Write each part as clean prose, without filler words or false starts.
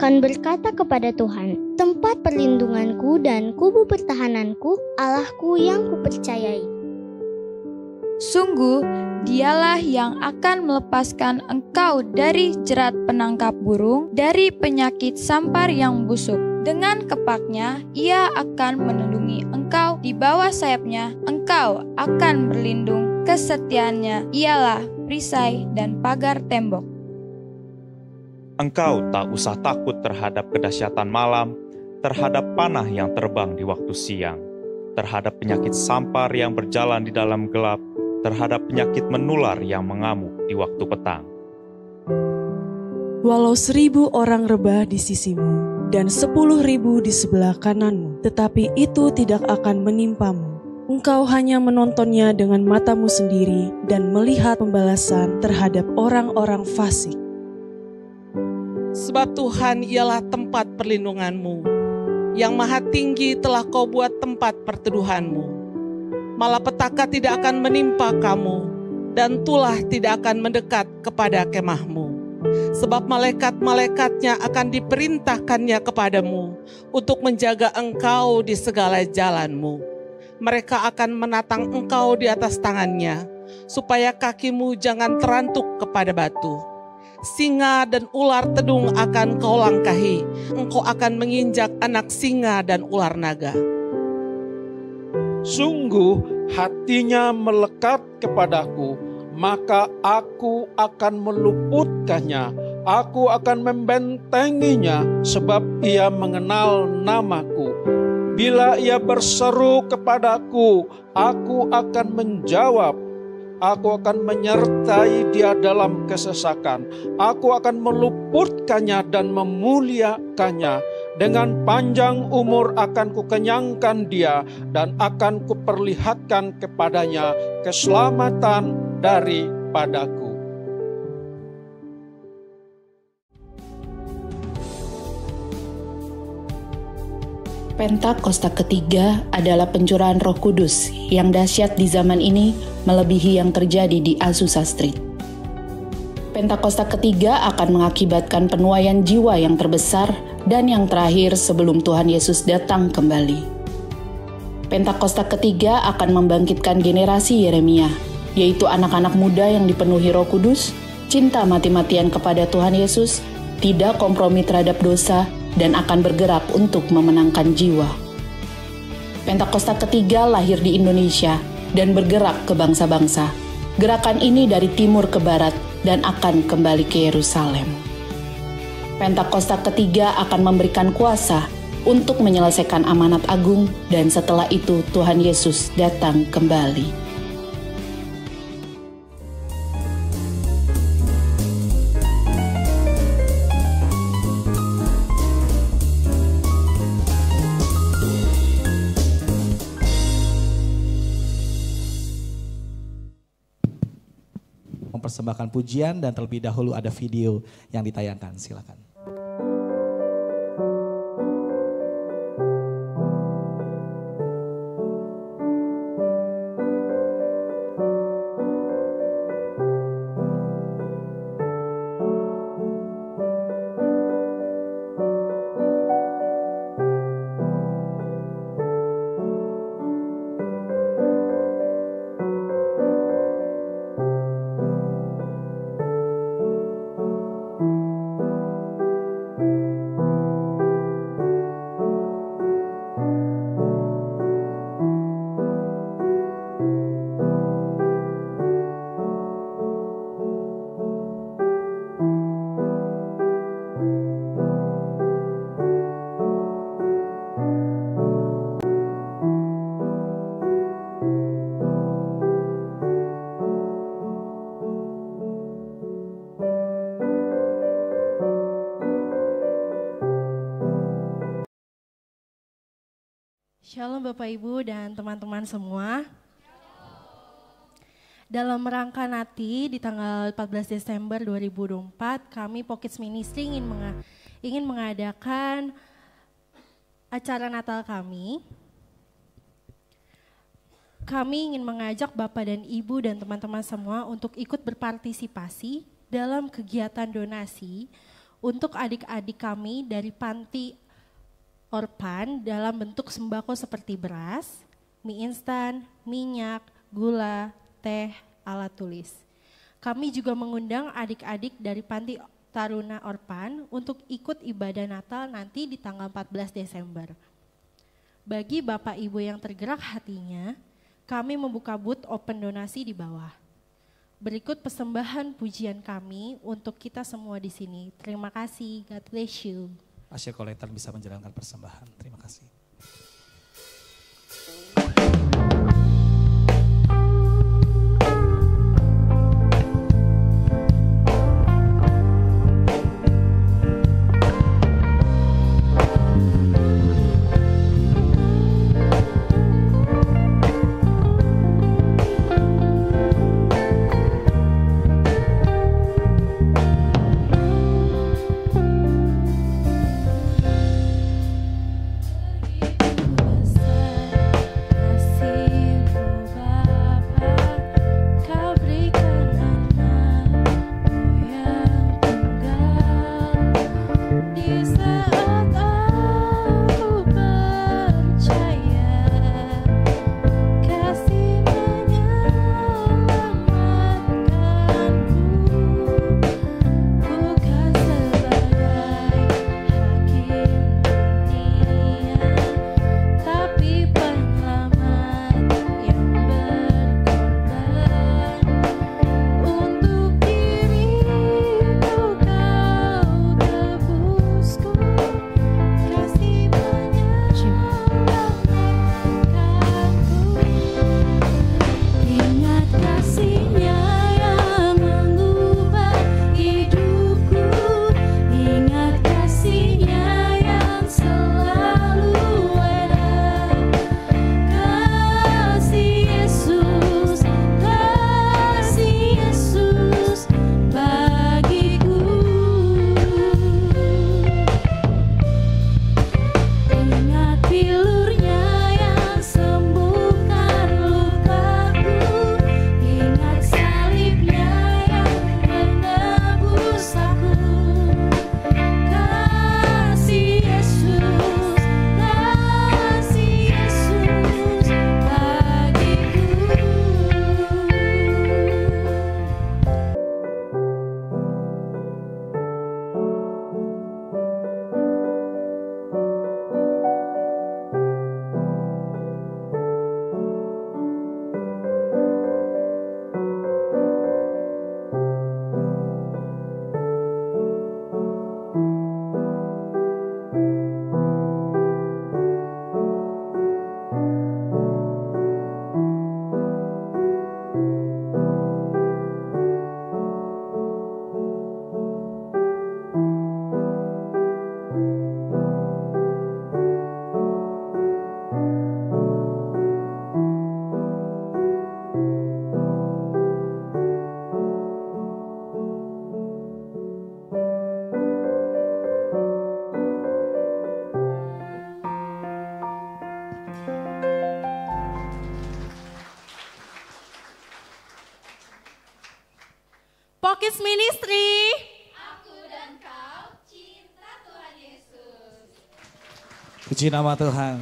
akan berkata kepada Tuhan, tempat perlindunganku dan kubu pertahananku, Allahku yang kupercayai. Sungguh, Dialah yang akan melepaskan engkau dari jerat penangkap burung, dari penyakit sampar yang busuk. Dengan kepaknya, Ia akan melindungi engkau, di bawah sayapnya engkau akan berlindung. Kesetiaannya ialah perisai dan pagar tembok. Engkau tak usah takut terhadap kedahsyatan malam, terhadap panah yang terbang di waktu siang, terhadap penyakit sampar yang berjalan di dalam gelap, terhadap penyakit menular yang mengamuk di waktu petang. Walau 1.000 orang rebah di sisimu dan 10.000 di sebelah kananmu, tetapi itu tidak akan menimpamu. Engkau hanya menontonnya dengan matamu sendiri dan melihat pembalasan terhadap orang-orang fasik. Sebab Tuhan ialah tempat perlindunganmu, yang maha tinggi telah kau buat tempat perteduhanmu. Malapetaka tidak akan menimpa kamu, dan tulah tidak akan mendekat kepada kemahmu. Sebab malaikat-malaikatnya akan diperintahkannya kepadamu untuk menjaga engkau di segala jalanmu. Mereka akan menatang engkau di atas tangannya, supaya kakimu jangan terantuk kepada batu. Singa dan ular tedung akan kau langkahi, engkau akan menginjak anak singa dan ular naga. Sungguh hatinya melekat kepadaku, maka aku akan meluputkannya. Aku akan membentenginya sebab ia mengenal namaku. Bila ia berseru kepadaku, aku akan menjawab. Aku akan menyertai dia dalam kesesakan. Aku akan meluputkannya dan memuliakannya. Dengan panjang umur akan kukenyangkan dia dan akan kuperlihatkan kepadanya keselamatan daripadaku. Pentakosta ketiga adalah pencurahan Roh Kudus yang dahsyat di zaman ini melebihi yang terjadi di Azusa Street. Pentakosta ketiga akan mengakibatkan penuaian jiwa yang terbesar dan yang terakhir sebelum Tuhan Yesus datang kembali. Pentakosta ketiga akan membangkitkan generasi Yeremia, yaitu anak-anak muda yang dipenuhi Roh Kudus, cinta mati-matian kepada Tuhan Yesus, tidak kompromi terhadap dosa, dan akan bergerak untuk memenangkan jiwa. Pentakosta ketiga lahir di Indonesia dan bergerak ke bangsa-bangsa. Gerakan ini dari timur ke barat dan akan kembali ke Yerusalem. Pentakosta ketiga akan memberikan kuasa untuk menyelesaikan amanat agung dan setelah itu Tuhan Yesus datang kembali. Mempersembahkan pujian dan terlebih dahulu ada video yang ditayangkan. Silakan. Shalom Bapak Ibu dan teman-teman semua. Dalam rangka Nati di tanggal 14 Desember 2024, kami Pockets Ministry ingin mengadakan acara Natal kami. Kami ingin mengajak Bapak dan Ibu dan teman-teman semua untuk ikut berpartisipasi dalam kegiatan donasi untuk adik-adik kami dari panti Orpan dalam bentuk sembako seperti beras, mie instan, minyak, gula, teh, alat tulis. Kami juga mengundang adik-adik dari panti Taruna Orpan untuk ikut ibadah Natal nanti di tanggal 14 Desember. Bagi Bapak Ibu yang tergerak hatinya, kami membuka booth open donasi di bawah. Berikut persembahan pujian kami untuk kita semua di sini. Terima kasih, God bless you. Asyik kolektor bisa menjalankan persembahan. Terima kasih. Pokis Ministry. Aku dan kau cinta Tuhan Yesus. Puji nama Tuhan.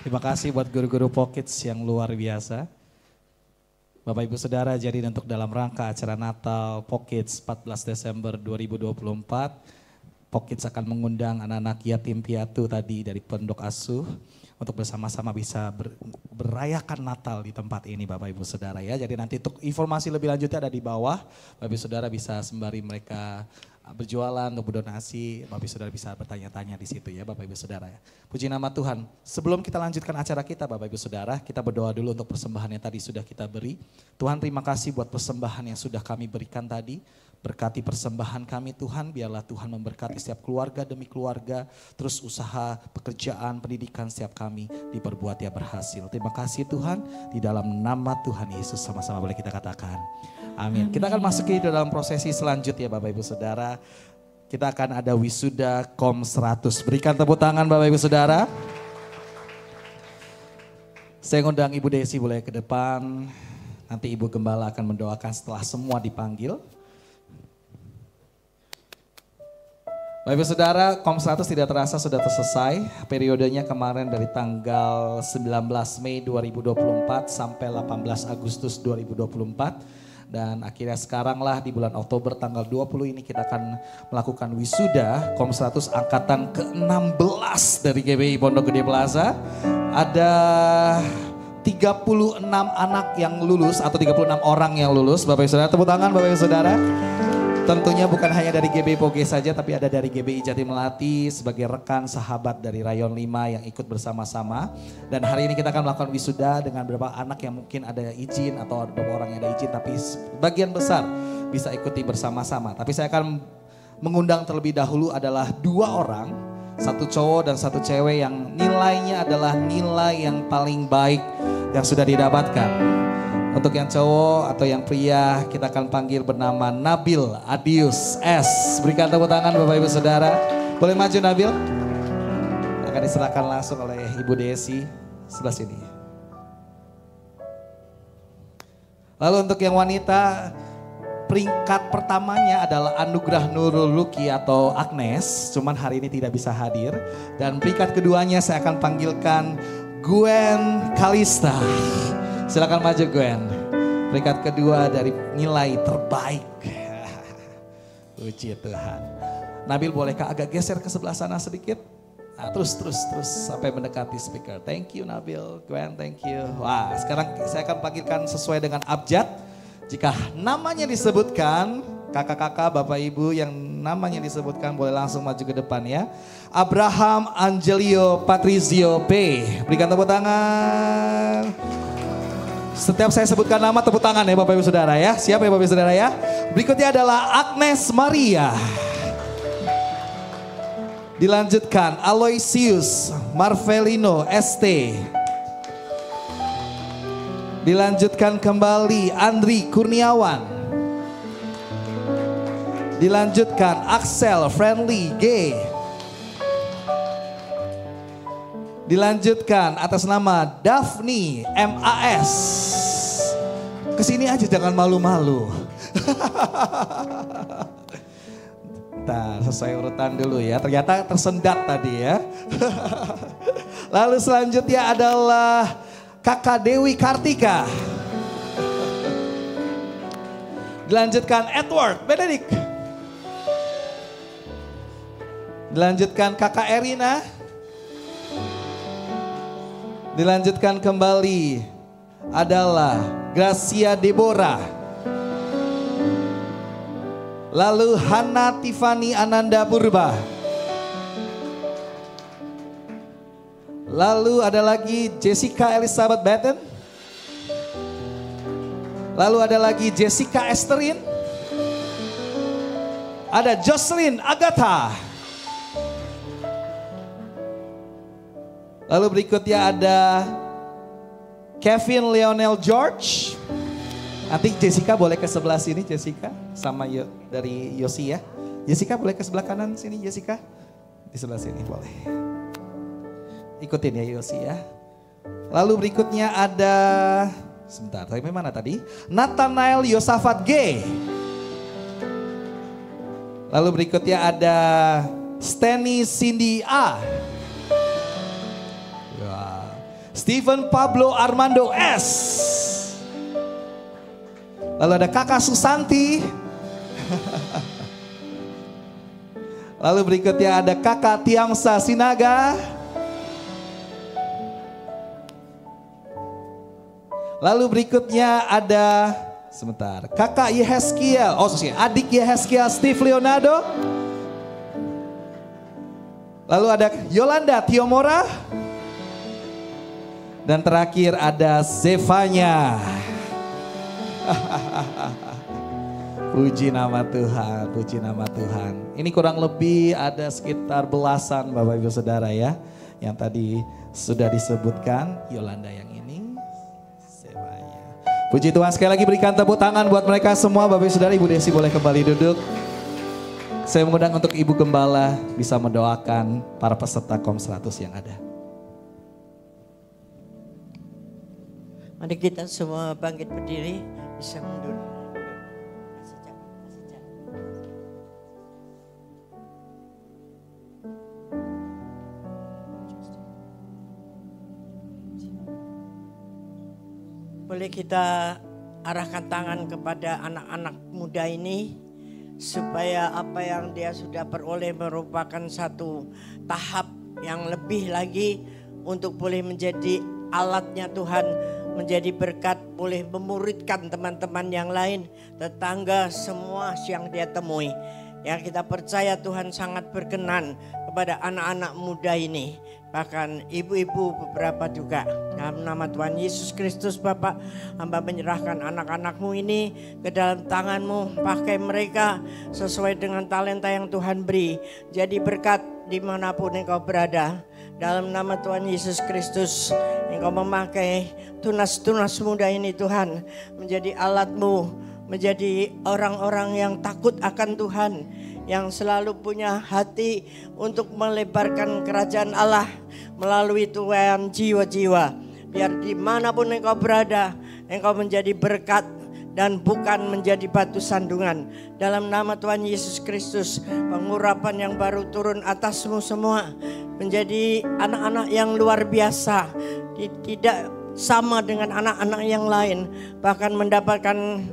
Terima kasih buat guru-guru Pockets yang luar biasa. Bapak Ibu Saudara, jadi untuk dalam rangka acara Natal Pockets 14 Desember 2024, Pockets akan mengundang anak-anak yatim piatu tadi dari Pondok Asuh untuk bersama-sama bisa berayakan Natal di tempat ini Bapak Ibu Saudara ya. Jadi nanti untuk informasi lebih lanjutnya ada di bawah. Bapak Ibu Saudara bisa sembari mereka berjualan untuk berdonasi, Bapak Ibu Saudara bisa bertanya-tanya di situ ya Bapak Ibu Saudara ya. Puji nama Tuhan. Sebelum kita lanjutkan acara kita Bapak Ibu Saudara, kita berdoa dulu untuk persembahan yang tadi sudah kita beri. Tuhan terima kasih buat persembahan yang sudah kami berikan tadi. Berkati persembahan kami Tuhan, biarlah Tuhan memberkati setiap keluarga demi keluarga, terus usaha, pekerjaan, pendidikan setiap kami diperbuat ya berhasil. Terima kasih Tuhan, di dalam nama Tuhan Yesus sama-sama boleh kita katakan. Amin. Kita akan masuk ke dalam prosesi selanjutnya Bapak Ibu Saudara. Kita akan ada wisuda KOM 100. Berikan tepuk tangan Bapak Ibu Saudara. Saya ngundang Ibu Desi boleh ke depan. Nanti Ibu Gembala akan mendoakan setelah semua dipanggil. Bapak Ibu Saudara, Kom 100 tidak terasa sudah selesai. Periodenya kemarin dari tanggal 19 Mei 2024 sampai 18 Agustus 2024. Dan akhirnya sekarang lah di bulan Oktober tanggal 20 ini kita akan melakukan wisuda Kom 100 angkatan ke-16 dari GBI Pondok Gede Plaza. Ada 36 anak yang lulus atau 36 orang yang lulus. Bapak Ibu Saudara, tepuk tangan Bapak Ibu Saudara. Tentunya bukan hanya dari GBI Poge saja, tapi ada dari GBI Jati Melati sebagai rekan sahabat dari Rayon 5 yang ikut bersama-sama. Dan hari ini kita akan melakukan wisuda dengan beberapa anak yang mungkin ada izin atau beberapa orang yang ada izin, tapi sebagian besar bisa ikuti bersama-sama. Tapi saya akan mengundang terlebih dahulu adalah 2 orang, 1 cowok dan 1 cewek yang nilainya adalah nilai yang paling baik yang sudah didapatkan. Untuk yang cowok atau yang pria kita akan panggil bernama Nabil Adius S. Berikan tepuk tangan Bapak Ibu Saudara. Boleh maju Nabil? Akan diserahkan langsung oleh Ibu Desi sebelah sini. Lalu untuk yang wanita, peringkat pertamanya adalah Anugrah Nurul Luki atau Agnes. Cuman hari ini tidak bisa hadir. Dan peringkat keduanya saya akan panggilkan Gwen Kalista. Silakan maju Gwen. Peringkat kedua dari nilai terbaik. Puji Tuhan. Nabil bolehkah agak geser ke sebelah sana sedikit? Nah, terus sampai mendekati speaker. Thank you Nabil, Gwen, thank you. Wah, sekarang saya akan panggilkan sesuai dengan abjad. Jika namanya disebutkan, kakak-kakak, bapak ibu yang namanya disebutkan boleh langsung maju ke depan ya. Abraham Angelio Patrizio P. Berikan tepuk tangan. Setiap saya sebutkan nama tepuk tangan ya Bapak Ibu Saudara ya. Siap ya Bapak Ibu Saudara ya. Berikutnya adalah Agnes Maria. Dilanjutkan Aloysius Marvelino ST. Dilanjutkan kembali Andri Kurniawan. Dilanjutkan Axel Friendly G. Dilanjutkan atas nama Daphne MAS. Kesini aja jangan malu-malu. Nah, sesuai urutan dulu ya. Ternyata tersendat tadi ya. Lalu selanjutnya adalah Kakak Dewi Kartika. Dilanjutkan Edward Benedict. Dilanjutkan Kakak Erina. Dilanjutkan kembali adalah Gracia Deborah. Lalu Hana Tiffany Ananda Purba. Lalu ada lagi Jessica Elizabeth Batten. Lalu ada lagi Jessica Esterin. Ada Jocelyn Agatha. Lalu berikutnya ada Kevin Leonel George. Nanti Jessica boleh ke sebelah sini Jessica. Sama dari Yosi ya. Jessica boleh ke sebelah kanan sini Jessica. Di sebelah sini boleh. Ikutin ya Yosi ya. Lalu berikutnya ada, sebentar tapi mana tadi? Nathanael Yosafat G. Lalu berikutnya ada Steny Cindy A. Stephen Pablo Armando S. Lalu ada Kakak Susanti. Lalu berikutnya ada Kakak Tiamsa Sinaga. Lalu berikutnya ada, sebentar, Kakak Yehezkiel, adik Yehezkiel Steve Leonardo. Lalu ada Yolanda Tiomora. Dan terakhir ada Zevanya. Puji nama Tuhan, puji nama Tuhan. Ini kurang lebih ada sekitar belasan Bapak Ibu Saudara ya. Yang tadi sudah disebutkan, Yolanda yang ini, Zevanya. Puji Tuhan, sekali lagi berikan tepuk tangan buat mereka semua Bapak Ibu Saudara. Ibu Desi boleh kembali duduk. Saya mengundang untuk Ibu Gembala bisa mendoakan para peserta Kom 100 yang ada. Mari kita semua bangkit berdiri, bisa mundur. Boleh kita arahkan tangan kepada anak-anak muda ini, supaya apa yang dia sudah peroleh merupakan satu tahap yang lebih lagi untuk boleh menjadi alatnya Tuhan, menjadi berkat, boleh memuridkan teman-teman yang lain, tetangga, semua yang dia temui. Ya, kita percaya Tuhan sangat berkenan kepada anak-anak muda ini. Bahkan ibu-ibu beberapa juga. Dalam nama Tuhan Yesus Kristus Bapak, hamba menyerahkan anak-anakmu ini ke dalam tanganmu. Pakai mereka sesuai dengan talenta yang Tuhan beri. Jadi berkat dimanapun engkau berada. Dalam nama Tuhan Yesus Kristus, engkau memakai tunas-tunas muda ini Tuhan, menjadi alatmu, menjadi orang-orang yang takut akan Tuhan, yang selalu punya hati untuk melebarkan kerajaan Allah melalui tuaian jiwa-jiwa. Biar dimanapun engkau berada, engkau menjadi berkat dan bukan menjadi batu sandungan. Dalam nama Tuhan Yesus Kristus, pengurapan yang baru turun atasmu semua, menjadi anak-anak yang luar biasa, tidak sama dengan anak-anak yang lain, bahkan mendapatkan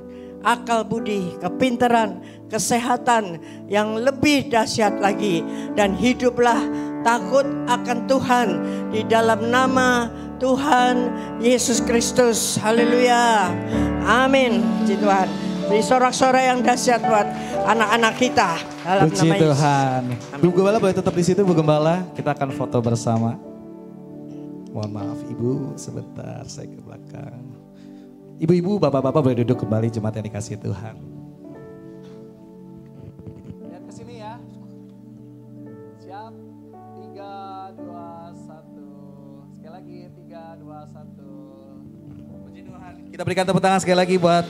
akal budi, kepintaran, kesehatan yang lebih dahsyat lagi. Dan hiduplah takut akan Tuhan di dalam nama Tuhan Yesus Kristus. Haleluya. Amin. Puji Tuhan. Beri sorak-sorai yang dahsyat buat anak-anak kita dalam Puji nama Yesus. Tuhan. Bu Gembala boleh tetap di situ, Bu Gembala. Kita akan foto bersama. Mohon maaf Ibu, sebentar saya ke belakang. Ibu-ibu, bapak-bapak boleh duduk kembali, jemaat yang dikasihi Tuhan. Lihat ke sini ya. Siap. 3, 2, 1. Sekali lagi 3, 2, 1. Puji Tuhan. Kita berikan tepuk tangan sekali lagi buat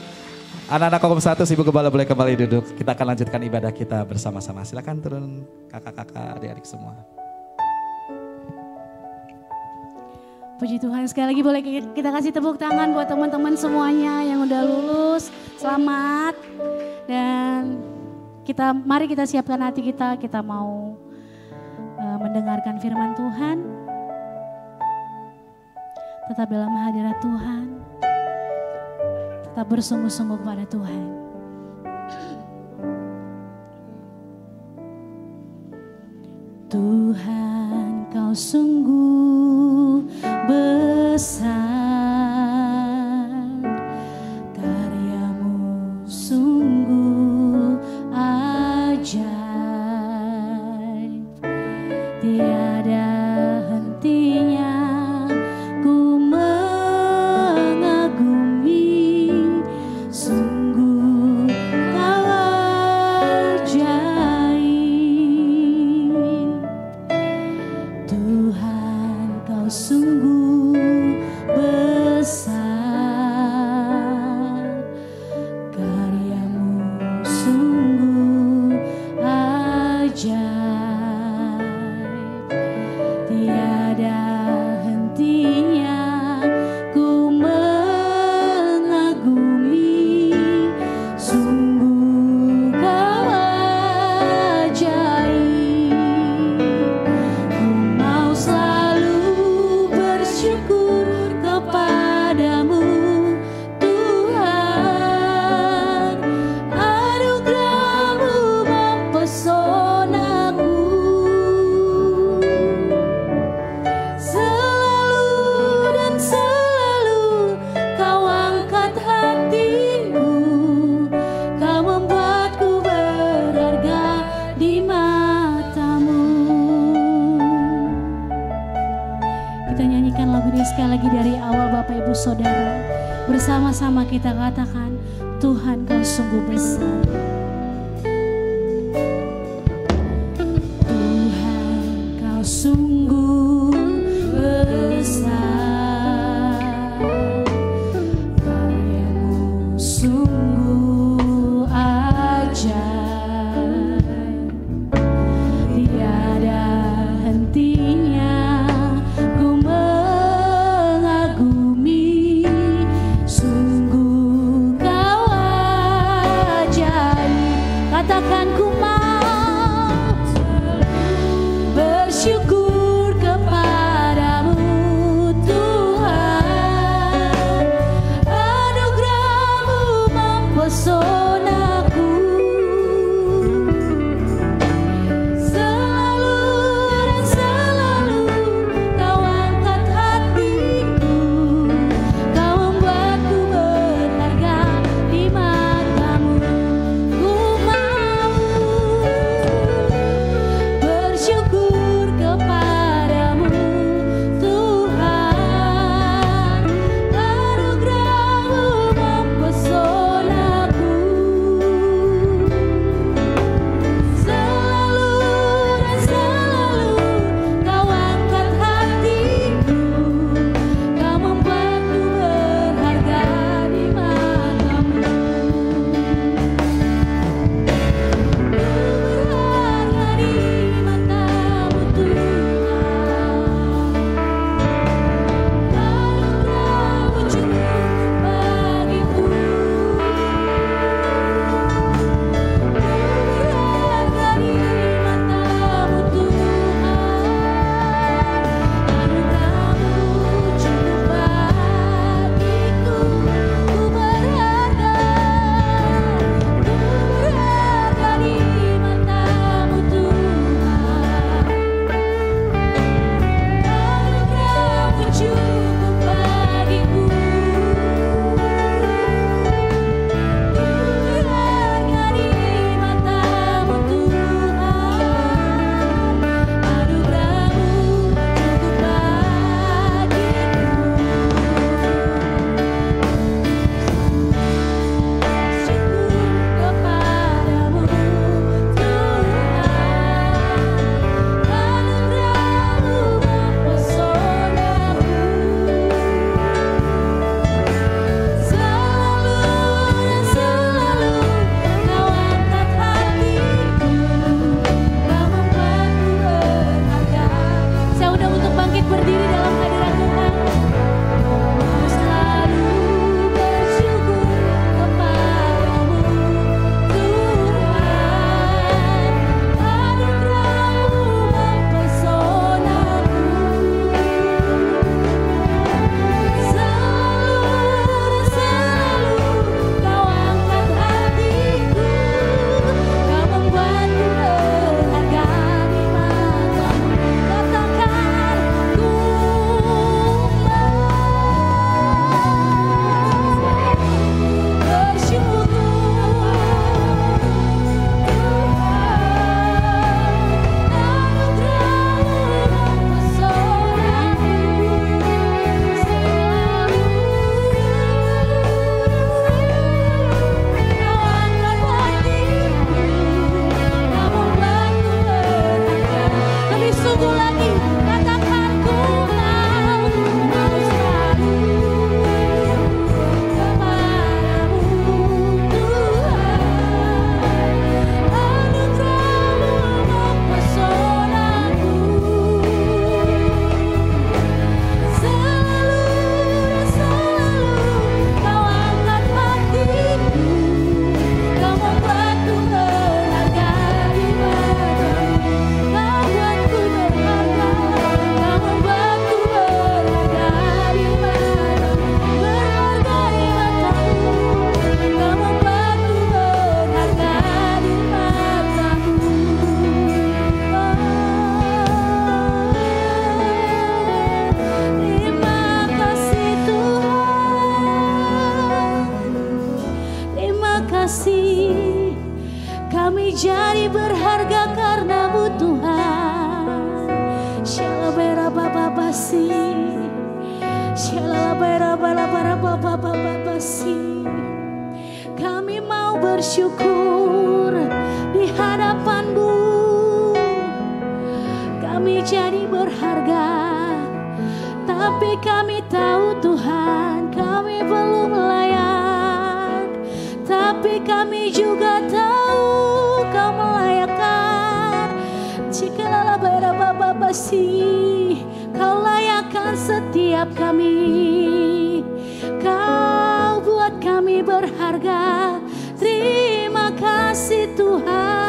anak-anak Kokom 1. Ibu Gembala boleh kembali duduk. Kita akan lanjutkan ibadah kita bersama-sama. Silakan turun kakak-kakak, adik-adik semua. Puji Tuhan, sekali lagi boleh kita kasih tepuk tangan buat teman-teman semuanya yang udah lulus. Selamat. Dan mari kita siapkan hati kita mau mendengarkan firman Tuhan. Tetap dalam hadirat Tuhan. Tetap bersungguh-sungguh kepada Tuhan. Tuhan, Kau sungguh besar, karyamu sungguh ajaib, tiada hentinya ku mengagumi, sungguh Kau ajaib. Tuhan, Kau sungguh besar, karyamu sungguh ajaib, tiada hentinya ku mengagumi, sungguh Kau ajaib. Ku mau selalu bersyukur kepadamu Tuhan, anugerah-Mu mempesonaku, selalu dan selalu Kau angkat hatiku, Kau membuatku berharga di mata-Mu. Kita nyanyikan lagu ini sekali lagi dari awal Bapak Ibu Saudara. Bersama-sama kita katakan, Tuhan Kau sungguh besar. Tuhan Kau sungguh besar, karyamu sungguh ajaib, tiada hentinya ku mengagumi, sungguh Kau ajaib. Katakan ku mau bersyukur Kami mau bersyukur di hadapan-Mu. Kami jadi berharga, tapi kami tahu Tuhan kami belum layak. Tapi kami juga tahu Kau melayakkan. Jikalau Kau layakkan setiap kami. Kau buat kami berharga. Terima kasih Tuhan.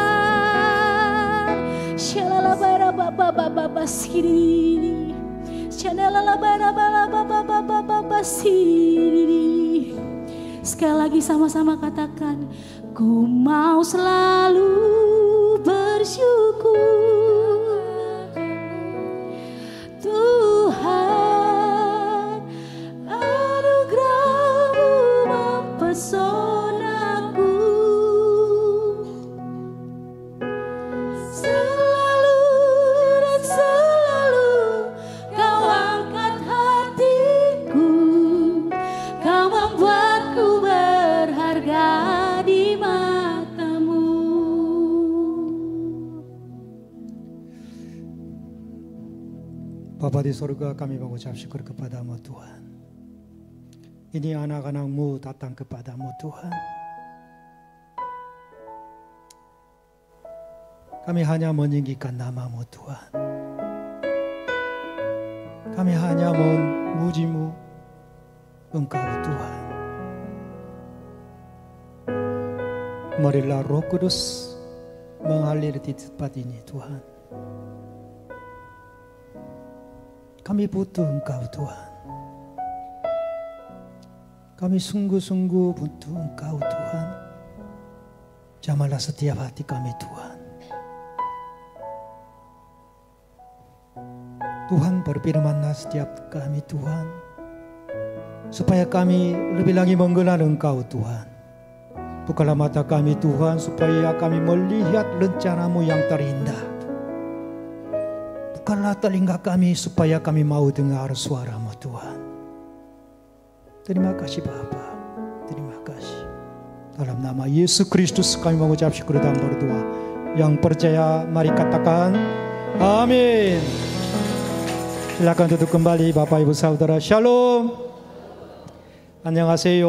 Sekali lagi sama-sama katakan, ku mau selalu bersyukur. Tuhan, anugerah-Mu mempesonaku. Selalu dan selalu Kau angkat hatiku. Kau membuatku berharga di mata-Mu. Bapa di surga, kami mengucap syukur kepada-Mu Tuhan. Ini anak-anak-Mu datang kepada-Mu Tuhan. Kami hanya meninggikan nama-Mu Tuhan. Kami hanya memuji-Mu, Engkau Tuhan. Marilah Roh Kudus mengalir di tempat ini Tuhan. Kami butuh Engkau Tuhan. Kami sungguh-sungguh butuh Engkau Tuhan. Jamahlah setiap hati kami Tuhan. Tuhan berfirman-Lah setiap kami Tuhan. Supaya kami lebih lagi mengenal Engkau Tuhan. Bukalah mata kami Tuhan supaya kami melihat rencana-Mu yang terindah. Bukalah telinga kami supaya kami mau dengar suara-Mu Tuhan. Terima kasih Bapa. Terima kasih. Dalam nama Yesus Kristus kami mengucap syukur dan berdoa. Yang percaya mari katakan amin. Silakan duduk kembali Bapak Ibu Saudara. Shalom. 안녕하세요.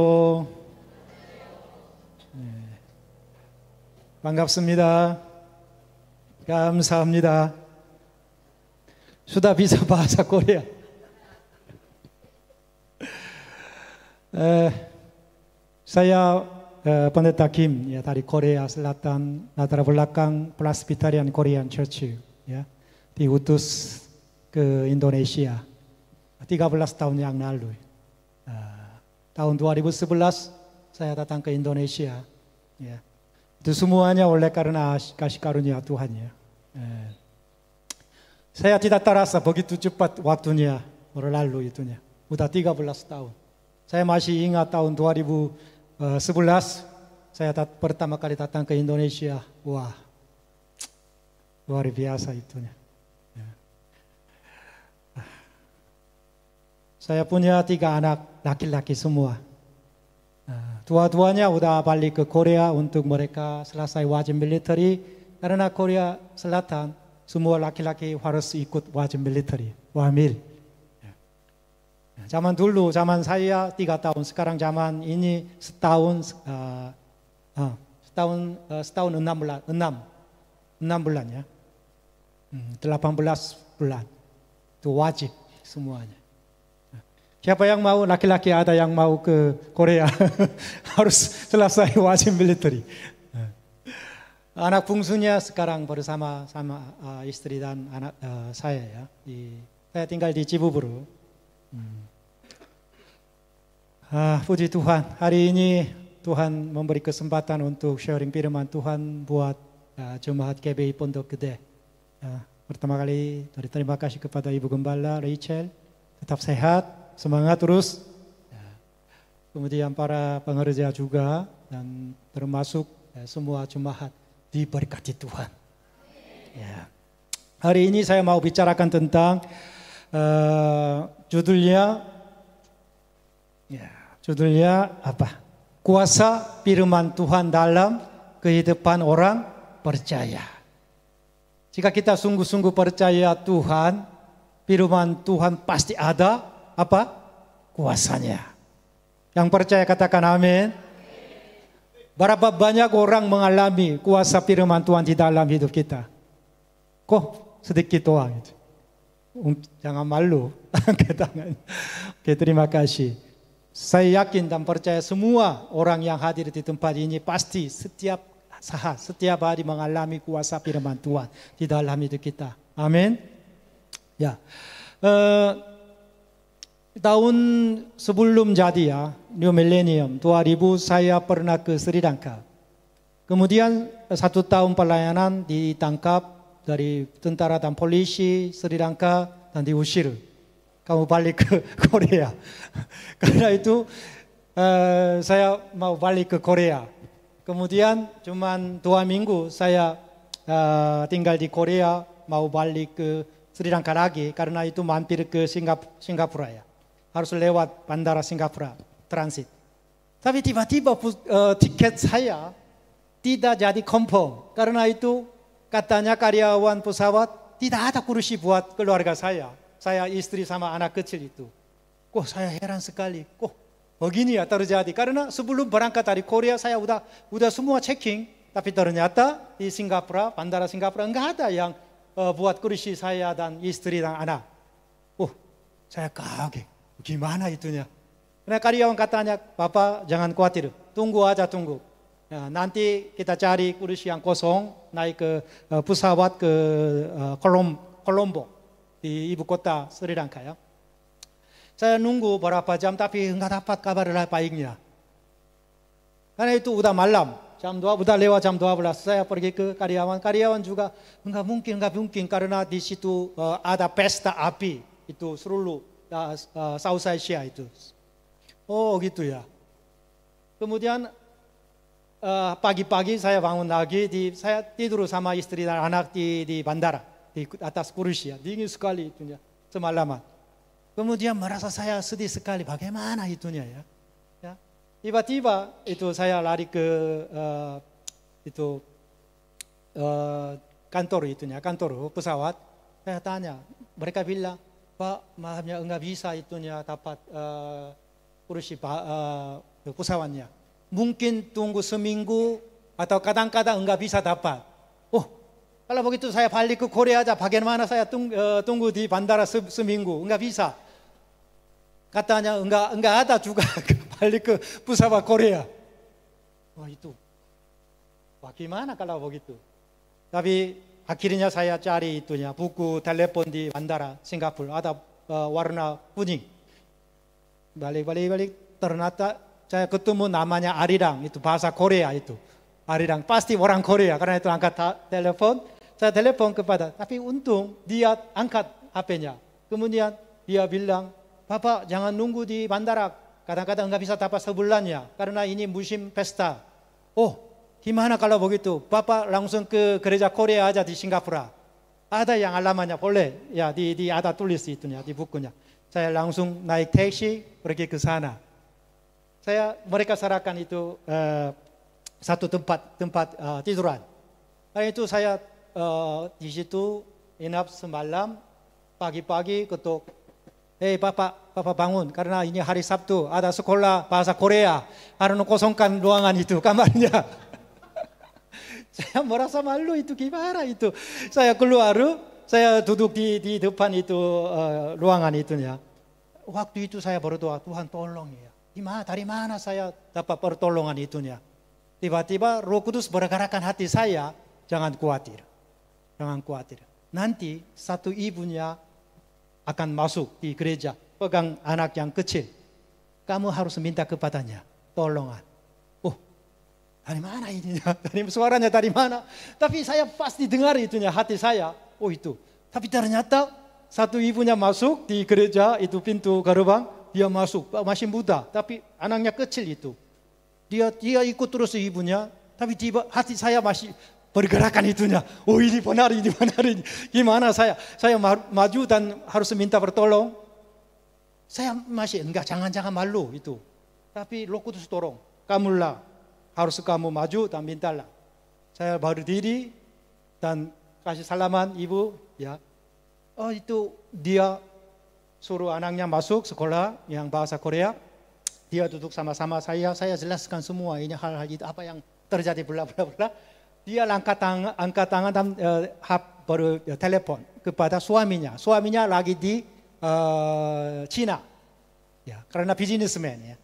반갑습니다. 감사합니다. Sudah bisa bahasa Korea. Saya Pendeta Kim ya, dari Korea Selatan, latar belakang Presbyterian Korean Church ya, diutus ke Indonesia 13 tahun yang lalu. Tahun 2011 saya datang ke Indonesia. Ya. Itu semuanya oleh karena kasih karunia Tuhan ya. Saya tidak terasa begitu cepat waktunya berlalu itunya. Udah 13 tahun. Saya masih ingat tahun 2011 saya pertama kali datang ke Indonesia. Wah, luar biasa itunya. Saya punya 3 anak laki-laki semua. Dua-duanya udah balik ke Korea untuk mereka selesai wajib militer. Karena Korea Selatan semua laki-laki harus ikut wajib militer, wamil. Zaman dulu, zaman saya 3 tahun, sekarang zaman ini setahun 6 bulan ya. 18 bulan. Itu wajib semuanya. Siapa yang mau, laki-laki ada yang mau ke Korea harus selesai wajib militer. Anak bungsunya sekarang bersama istri dan anak saya ya. Saya tinggal di Cibubur. Puji Tuhan, hari ini Tuhan memberi kesempatan untuk sharing firman Tuhan buat Jemaat GBI Pondok Gede. Pertama kali terima kasih kepada Ibu Gembala Rachel, tetap sehat, semangat terus. Kemudian para pengerja juga dan termasuk semua jemaat diberkati Tuhan. Ya. Hari ini saya mau bicarakan tentang Judulnya apa? Kuasa firman Tuhan dalam kehidupan orang percaya. Jika kita sungguh-sungguh percaya Tuhan, firman Tuhan pasti ada apa? Kuasanya. Yang percaya katakan amin. Berapa banyak orang mengalami kuasa firman Tuhan di dalam hidup kita? Kok sedikit doang itu. Jangan malu. Angkat tangan. Oke, terima kasih. Saya yakin dan percaya semua orang yang hadir di tempat ini pasti setiap saat, setiap hari mengalami kuasa firman Tuhan di dalam hidup kita. Amin. Ya. Tahun sebelum jadi ya, New Millennium 2000 saya pernah ke Sri Lanka. Kemudian 1 tahun pelayanan ditangkap dari tentara dan polisi Sri Lanka dan diusir. Kamu balik ke Korea. Karena itu saya mau balik ke Korea. Kemudian cuman 2 minggu saya tinggal di Korea, mau balik ke Sri Lanka lagi karena itu mampir ke Singapura ya. Harus lewat bandara Singapura, transit. Tapi tiba-tiba tiket saya tidak jadi confirm. Karena itu katanya karyawan pesawat tidak ada kursi buat keluarga saya. Saya istri sama anak kecil itu. Kok saya heran sekali. Kok begini ya terjadi. Karena sebelum berangkat dari Korea saya udah semua checking. Tapi ternyata di Singapura, bandara Singapura enggak ada yang buat kursi saya dan istri dan anak. Saya kaget. Gimana itunya? Karena karyawan katanya, Bapak jangan khawatir, tunggu aja tunggu. Ya, nanti kita cari kursi yang kosong, naik ke pesawat ke Colombo di ibu kota Sri Lanka ya. Saya nunggu berapa jam tapi enggak dapat kabar baiknya. Karena itu udah malam, udah lewat jam 12. Saya pergi ke karyawan juga enggak mungkin karena di situ ada pesta api itu seluruh South Asia itu. Oh gitu ya. Kemudian pagi-pagi saya bangun lagi, saya tidur sama istri dan anak di bandara, di atas kursi ya. Dingin sekali itunya semalaman. Kemudian merasa saya sedih sekali, bagaimana itunya ya. Tiba-tiba itu saya lari ke kantor pesawat. Saya tanya, mereka bilang, Pak, maafnya enggak bisa itunya dapat kursi pesawatnya. Mungkin tunggu seminggu atau kadang-kadang enggak bisa dapat. Kalau begitu saya balik ke Korea aja. Bagaimana saya tunggu di bandara seminggu? Enggak bisa. Katanya enggak ada juga balik ke pesawat Korea. Itu. Bagaimana kalau begitu? Tapi akhirnya saya cari itunya buku telepon di bandara Singapura ada warna kuning. Balik ternyata saya ketemu namanya Arirang, itu bahasa Korea itu. Arirang pasti orang Korea karena itu angkat telepon. Saya telepon kepada, tapi untung dia angkat HP-nya. Kemudian dia bilang, Bapak jangan nunggu di bandara, kadang-kadang nggak bisa dapat sebulannya karena ini musim pesta. Gimana kalau begitu? Bapak langsung ke gereja Korea aja di Singapura. Ada yang alamatnya boleh. Ya, ada tulis itunya di bukunya. Saya langsung naik taksi pergi ke sana. Mereka sarankan itu satu tempat tiduran. Karena itu saya di situ inap semalam. Pagi-pagi ketuk. Bapak bangun karena ini hari Sabtu ada sekolah bahasa Korea. Harus kosongkan ruangan itu kamarnya. Saya merasa malu itu gimana itu. Saya keluar, saya duduk di depan itu ruangan itunya. Waktu itu saya berdoa, Tuhan tolong ya. Dari mana saya dapat pertolongan itunya. Tiba-tiba Roh Kudus bergerakkan hati saya, jangan khawatir. Jangan khawatir. Nanti satu ibunya akan masuk di gereja, pegang anak yang kecil. Kamu harus minta kepadanya tolongan. Dari mana ini? Suaranya dari mana? Tapi saya pasti dengar itunya hati saya. Itu. Tapi ternyata satu ibunya masuk di gereja itu pintu gerbang, dia masuk masih muda, tapi anaknya kecil itu. Dia ikut terus ibunya, tapi tiba hati saya masih pergerakan itunya. Oh ini benar, ini benar. Gimana saya maju dan harus minta bertolong. Saya masih enggak, jangan malu itu. Tapi Roh Kudus tolong. Kamulah harus kamu maju dan mintalah. Saya berdiri dan kasih salaman ibu, ya. Oh itu dia suruh anaknya masuk sekolah yang bahasa Korea. Dia duduk sama-sama saya jelaskan semua ini hal-hal itu apa yang terjadi bla bla bla. Dia angkat tangan dan telepon kepada suaminya. Suaminya lagi di Cina, ya, karena bisnismen, ya,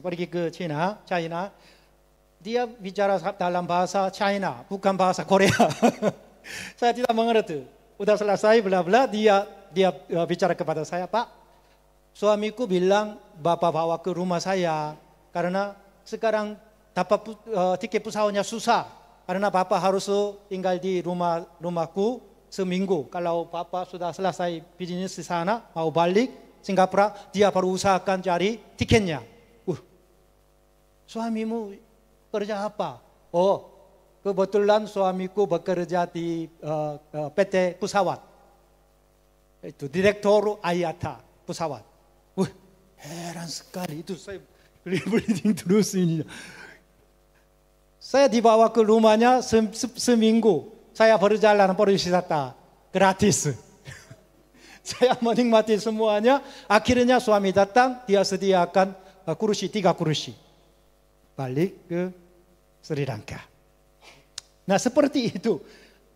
pergi ke China. Dia bicara dalam bahasa China, bukan bahasa Korea. Saya tidak mengerti. Udah selesai bla bla, dia bicara kepada saya, Pak, suamiku bilang Bapak bawa ke rumah saya karena sekarang dapat tiket pesawatnya susah. Karena Bapak harus tinggal di rumahku seminggu. Kalau Bapak sudah selesai bisnis di sana, mau balik Singapura, dia baru usahakan cari tiketnya. Suamimu kerja apa? Oh, kebetulan suamiku bekerja di PT pesawat. Itu direktur IATA pesawat. Heran sekali, itu saya beli terus ini. Saya dibawa ke rumahnya seminggu. Saya berjalan berwisata gratis. Saya menikmati semuanya. Akhirnya suami datang, dia sediakan kursi, 3 kursi. Balik ke Sri Lanka. Nah seperti itu.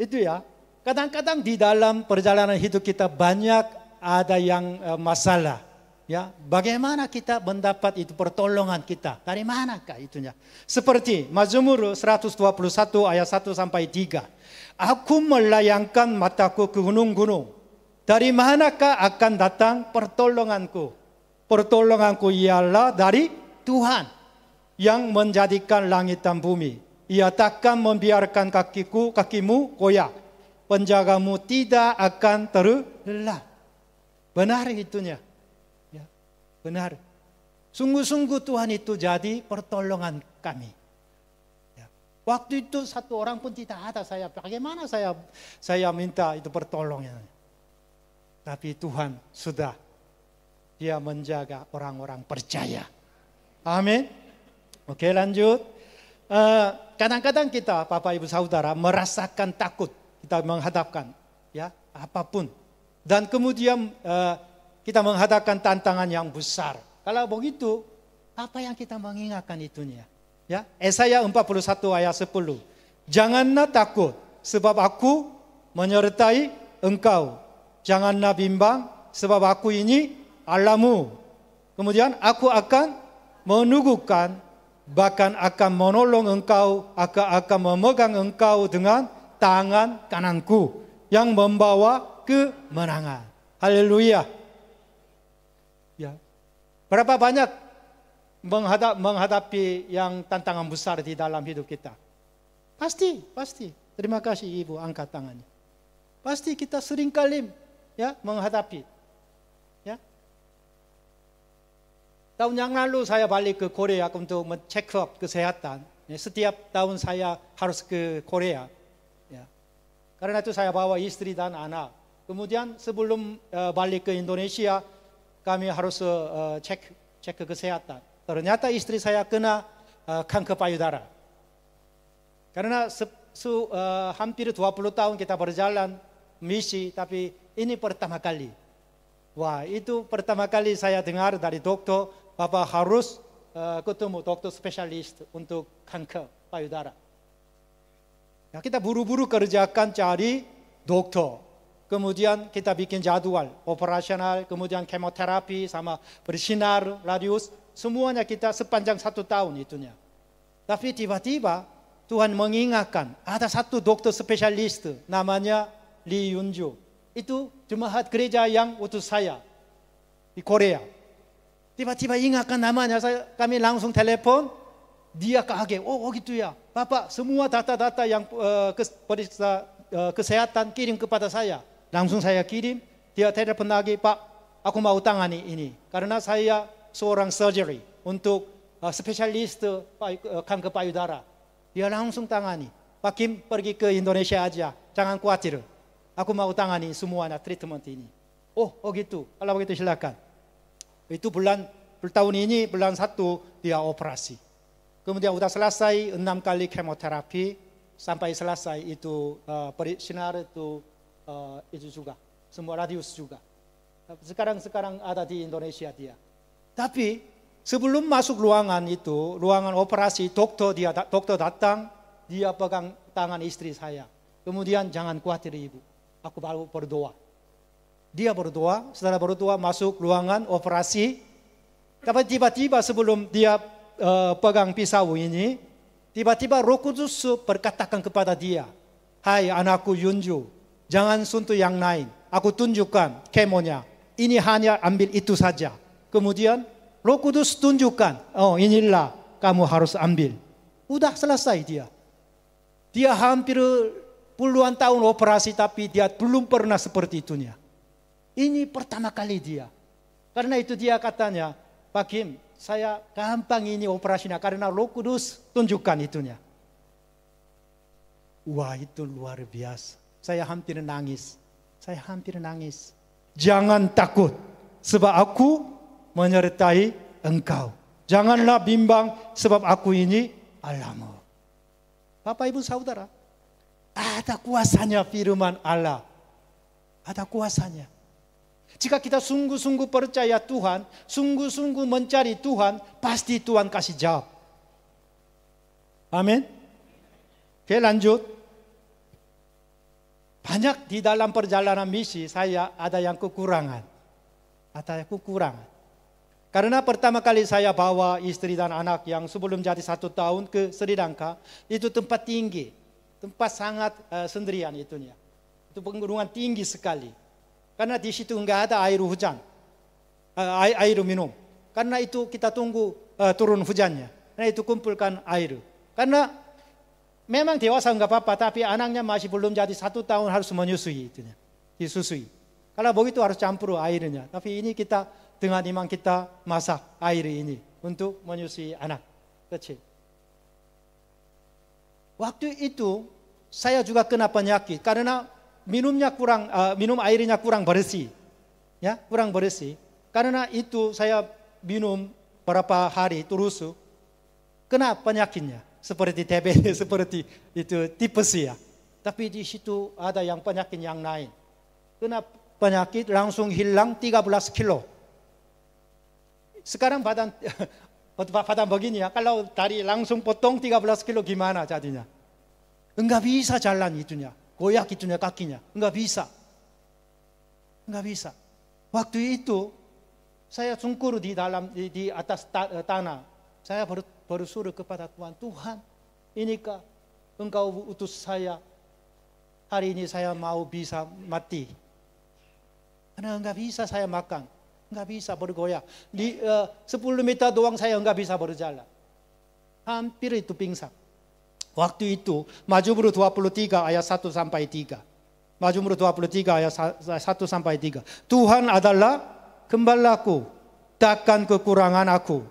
Itu ya. Kadang-kadang di dalam perjalanan hidup kita banyak ada yang masalah. Ya, bagaimana kita mendapat itu pertolongan kita? Dari manakah itunya? Seperti Mazmur 121 ayat 1 sampai 3. Aku melayangkan mataku ke gunung-gunung. Dari manakah akan datang pertolonganku? Pertolonganku ialah dari Tuhan yang menjadikan langit dan bumi. Ia takkan membiarkan kakimu koyak. Penjagamu tidak akan terlelah. Benar itunya. Benar. Sungguh-sungguh Tuhan itu jadi pertolongan kami. Ya. Waktu itu satu orang pun tidak ada. Bagaimana saya minta itu pertolongan. Tapi Tuhan sudah. Dia menjaga orang-orang percaya. Amin. Oke, lanjut. Kadang-kadang kita Bapak Ibu Saudara merasakan takut. Kita menghadapkan ya apapun. Dan kemudian kita menghadapkan tantangan yang besar. Kalau begitu, apa yang kita mengingatkan itunya? Ya, Yesaya 41 ayat 10. Janganlah takut, sebab aku menyertai engkau. Janganlah bimbang, sebab aku ini Allahmu. Kemudian aku akan meneguhkan, bahkan akan menolong engkau, akan memegang engkau dengan tangan kananku yang membawa kemenangan. Haleluya. Ya. Berapa banyak menghadapi yang tantangan besar di dalam hidup kita? Pasti. Terima kasih Ibu angkat tangannya. Pasti kita seringkali ya menghadapi. Ya. Tahun yang lalu saya balik ke Korea untuk check up kesehatan. Ya, setiap tahun saya harus ke Korea. Ya. Karena itu saya bawa istri dan anak. Kemudian sebelum balik ke Indonesia, kami harus cek kesehatan. Ternyata istri saya kena kanker payudara. Karena hampir 20 tahun kita berjalan misi, tapi ini pertama kali. Wah, itu pertama kali saya dengar dari dokter, Bapak harus ketemu dokter spesialis untuk kanker payudara. Ya, kita buru-buru kerjakan cari dokter. Kemudian kita bikin jadwal operasional, kemudian kemoterapi sama bersinar radius, semuanya kita sepanjang 1 tahun itunya. Tapi tiba-tiba Tuhan mengingatkan ada satu dokter spesialis namanya Lee Yunju. Itu jemaat gereja yang utus saya di Korea. Tiba-tiba ingatkan namanya, kami langsung telepon, dia kaget. Oh gitu ya, Bapak semua data-data yang periksa kesehatan kirim kepada saya. Langsung saya kirim, dia telepon lagi, Pak, aku mau tangani ini. Karena saya seorang surgery untuk spesialis kanker payudara. Dia langsung tangani. Pak Kim pergi ke Indonesia aja, jangan khawatir. Aku mau tangani semuanya treatment ini. Oh gitu. Kalau begitu silakan. Itu tahun ini bulan 1 dia operasi. Kemudian udah selesai 6 kali kemoterapi sampai selesai itu sinar itu juga semua radius juga. Sekarang ada di Indonesia dia. Tapi sebelum masuk ruangan itu, ruangan operasi, dokter datang, dia pegang tangan istri saya. Kemudian jangan khawatir ibu, aku baru berdoa. Dia berdoa, setelah berdoa masuk ruangan operasi. Tapi tiba-tiba sebelum dia pegang pisau ini, tiba-tiba Roh Kudus berkatakan kepada dia, hai anakku Yunju, jangan sentuh yang lain. Aku tunjukkan kemonya. Ini hanya ambil itu saja. Kemudian Roh Kudus tunjukkan, oh inilah kamu harus ambil. Udah selesai dia. Dia hampir puluhan tahun operasi tapi dia belum pernah seperti itunya. Ini pertama kali dia. Karena itu dia katanya, Pak Kim, saya gampang ini operasinya karena Roh Kudus tunjukkan itunya. Wah itu luar biasa. Saya hampir nangis. Jangan takut, sebab aku menyertai engkau. Janganlah bimbang, sebab aku ini Allahmu. Bapak Ibu Saudara, ada kuasanya firman Allah. Ada kuasanya. Jika kita sungguh-sungguh percaya Tuhan, sungguh-sungguh mencari Tuhan, pasti Tuhan kasih jawab. Amin. Oke lanjut. Banyak di dalam perjalanan misi saya ada yang kekurangan. Karena pertama kali saya bawa istri dan anak yang sebelum jadi 1 tahun ke Sri Lanka, itu tempat tinggi. Tempat sangat sendirian itunya. Itu pegunungan tinggi sekali. Karena di situ enggak ada air hujan, air minum. Karena itu kita tunggu turun hujannya. Karena itu kumpulkan air. Karena memang dewasa enggak apa-apa, tapi anaknya masih belum jadi 1 tahun harus menyusui itunya, disusui. Kalau begitu harus campur airnya. Tapi ini kita dengan iman kita masak air ini untuk menyusui anak kecil. Waktu itu saya juga kena penyakit karena minum airnya kurang bersih. Ya, kurang bersih. Karena itu saya minum berapa hari terus kena penyakitnya seperti TBC, seperti itu tipes ya. Tapi di situ ada yang penyakit yang lain. Kena penyakit langsung hilang 13 kilo. Sekarang badan begini ya, kalau tadi langsung potong 13 kilo gimana jadinya? Enggak bisa jalan itunya. Goyak itunya kakinya, enggak bisa. Waktu itu saya sungkur di atas tanah. Saya bersuruh kepada Tuhan, inikah Engkau utus saya? Hari ini saya mau bisa mati. Karena enggak bisa saya makan, enggak bisa bergoyak. Di 10 meter doang saya enggak bisa berjalan. Hampir itu pingsan. Waktu itu Mazmur 23 ayat 1 sampai 3. Mazmur 23 ayat 1 sampai 3. Tuhan adalah gembalaku, takkan kekurangan aku.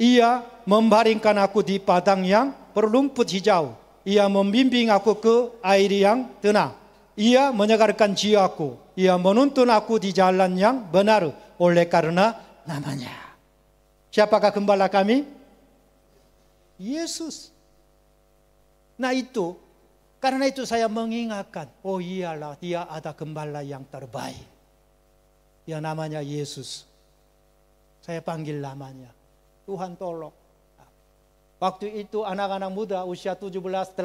Ia membaringkan aku di padang yang berlumpur hijau. Ia membimbing aku ke air yang tenang. Ia menyegarkan jiwaku. Ia menuntun aku di jalan yang benar oleh karena namanya. Siapakah gembala kami? Yesus. Nah itu, karena itu saya mengingatkan, oh iyalah dia ada gembala yang terbaik. Yang namanya Yesus. Saya panggil namanya. Tuhan tolong. Waktu itu anak-anak muda usia 17, 18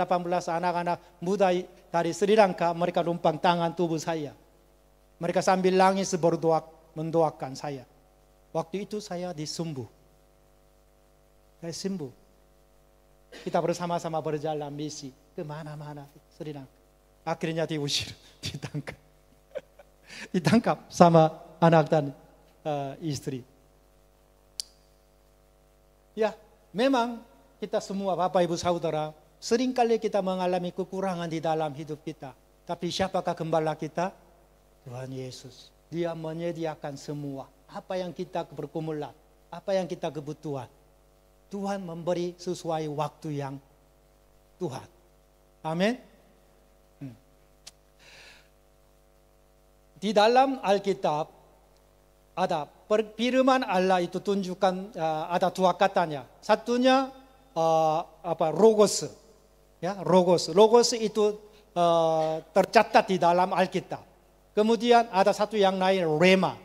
anak-anak muda dari Sri Lanka, mereka numpang tangan tubuh saya. Mereka sambil nangis mendoakan saya. Waktu itu saya disembuh. Saya sembuh. Kita bersama-sama berjalan misi kemana-mana Sri Lanka. Akhirnya diusir, ditangkap. Ditangkap sama anak dan istri. Ya, memang kita semua Bapak Ibu Saudara, seringkali kita mengalami kekurangan di dalam hidup kita. Tapi siapakah gembala kita? Tuhan Yesus. Dia menyediakan semua. Apa yang kita bergumulan, apa yang kita kebutuhan. Tuhan memberi sesuai waktu yang Tuhan. Amin. Di dalam Alkitab ada firman Allah itu tunjukkan ada dua katanya. Satunya logos, ya logos. Logos itu tercatat di dalam Alkitab. Kemudian ada satu yang lain rema.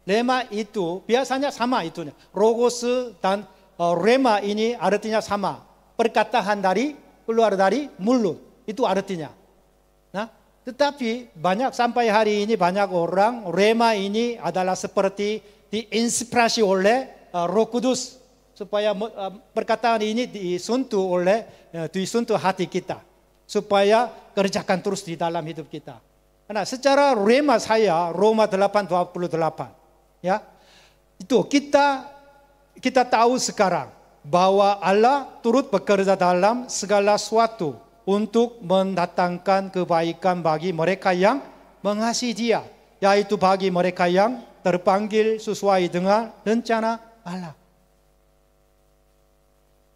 Rema itu biasanya sama itunya. Logos dan rema ini artinya sama. Perkataan keluar dari mulut itu artinya. Nah, tetapi sampai hari ini banyak orang rema ini adalah seperti diinspirasi oleh Roh Kudus supaya perkataan ini disentuh hati kita supaya kerjakan terus di dalam hidup kita. Karena secara rema saya Roma 8:28 ya. Itu kita tahu sekarang bahwa Allah turut bekerja dalam segala sesuatu untuk mendatangkan kebaikan bagi mereka yang mengasihi Dia, yaitu bagi mereka yang terpanggil sesuai dengan rencana Allah.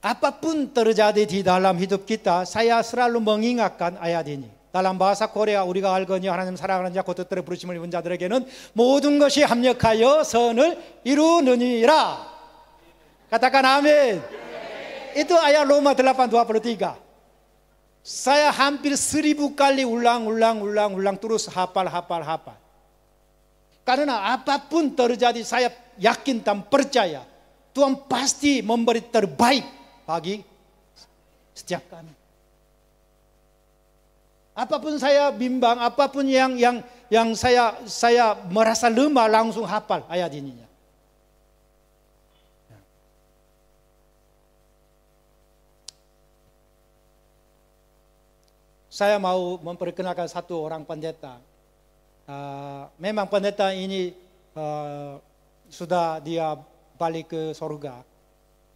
Apapun terjadi di dalam hidup kita, saya selalu mengingatkan ayat ini. 다른 bahasa Korea 우리가 알거니 하나님 사랑하는 자 곧 뜻대로 부르심을 입은 자들에게는 모든 것이 합력하여 선을 이루느니라. Katakan amin. Itu ayat Roma 8:23. Saya hampir 1000 kali ulang terus hafal. Karena apapun terjadi saya yakin dan percaya Tuhan pasti memberi terbaik bagi setiap kami. Apapun saya bimbang, apapun yang saya merasa lemah langsung hafal ayat ininya. Saya mau memperkenalkan satu orang pendeta. Memang pendeta ini sudah dia balik ke surga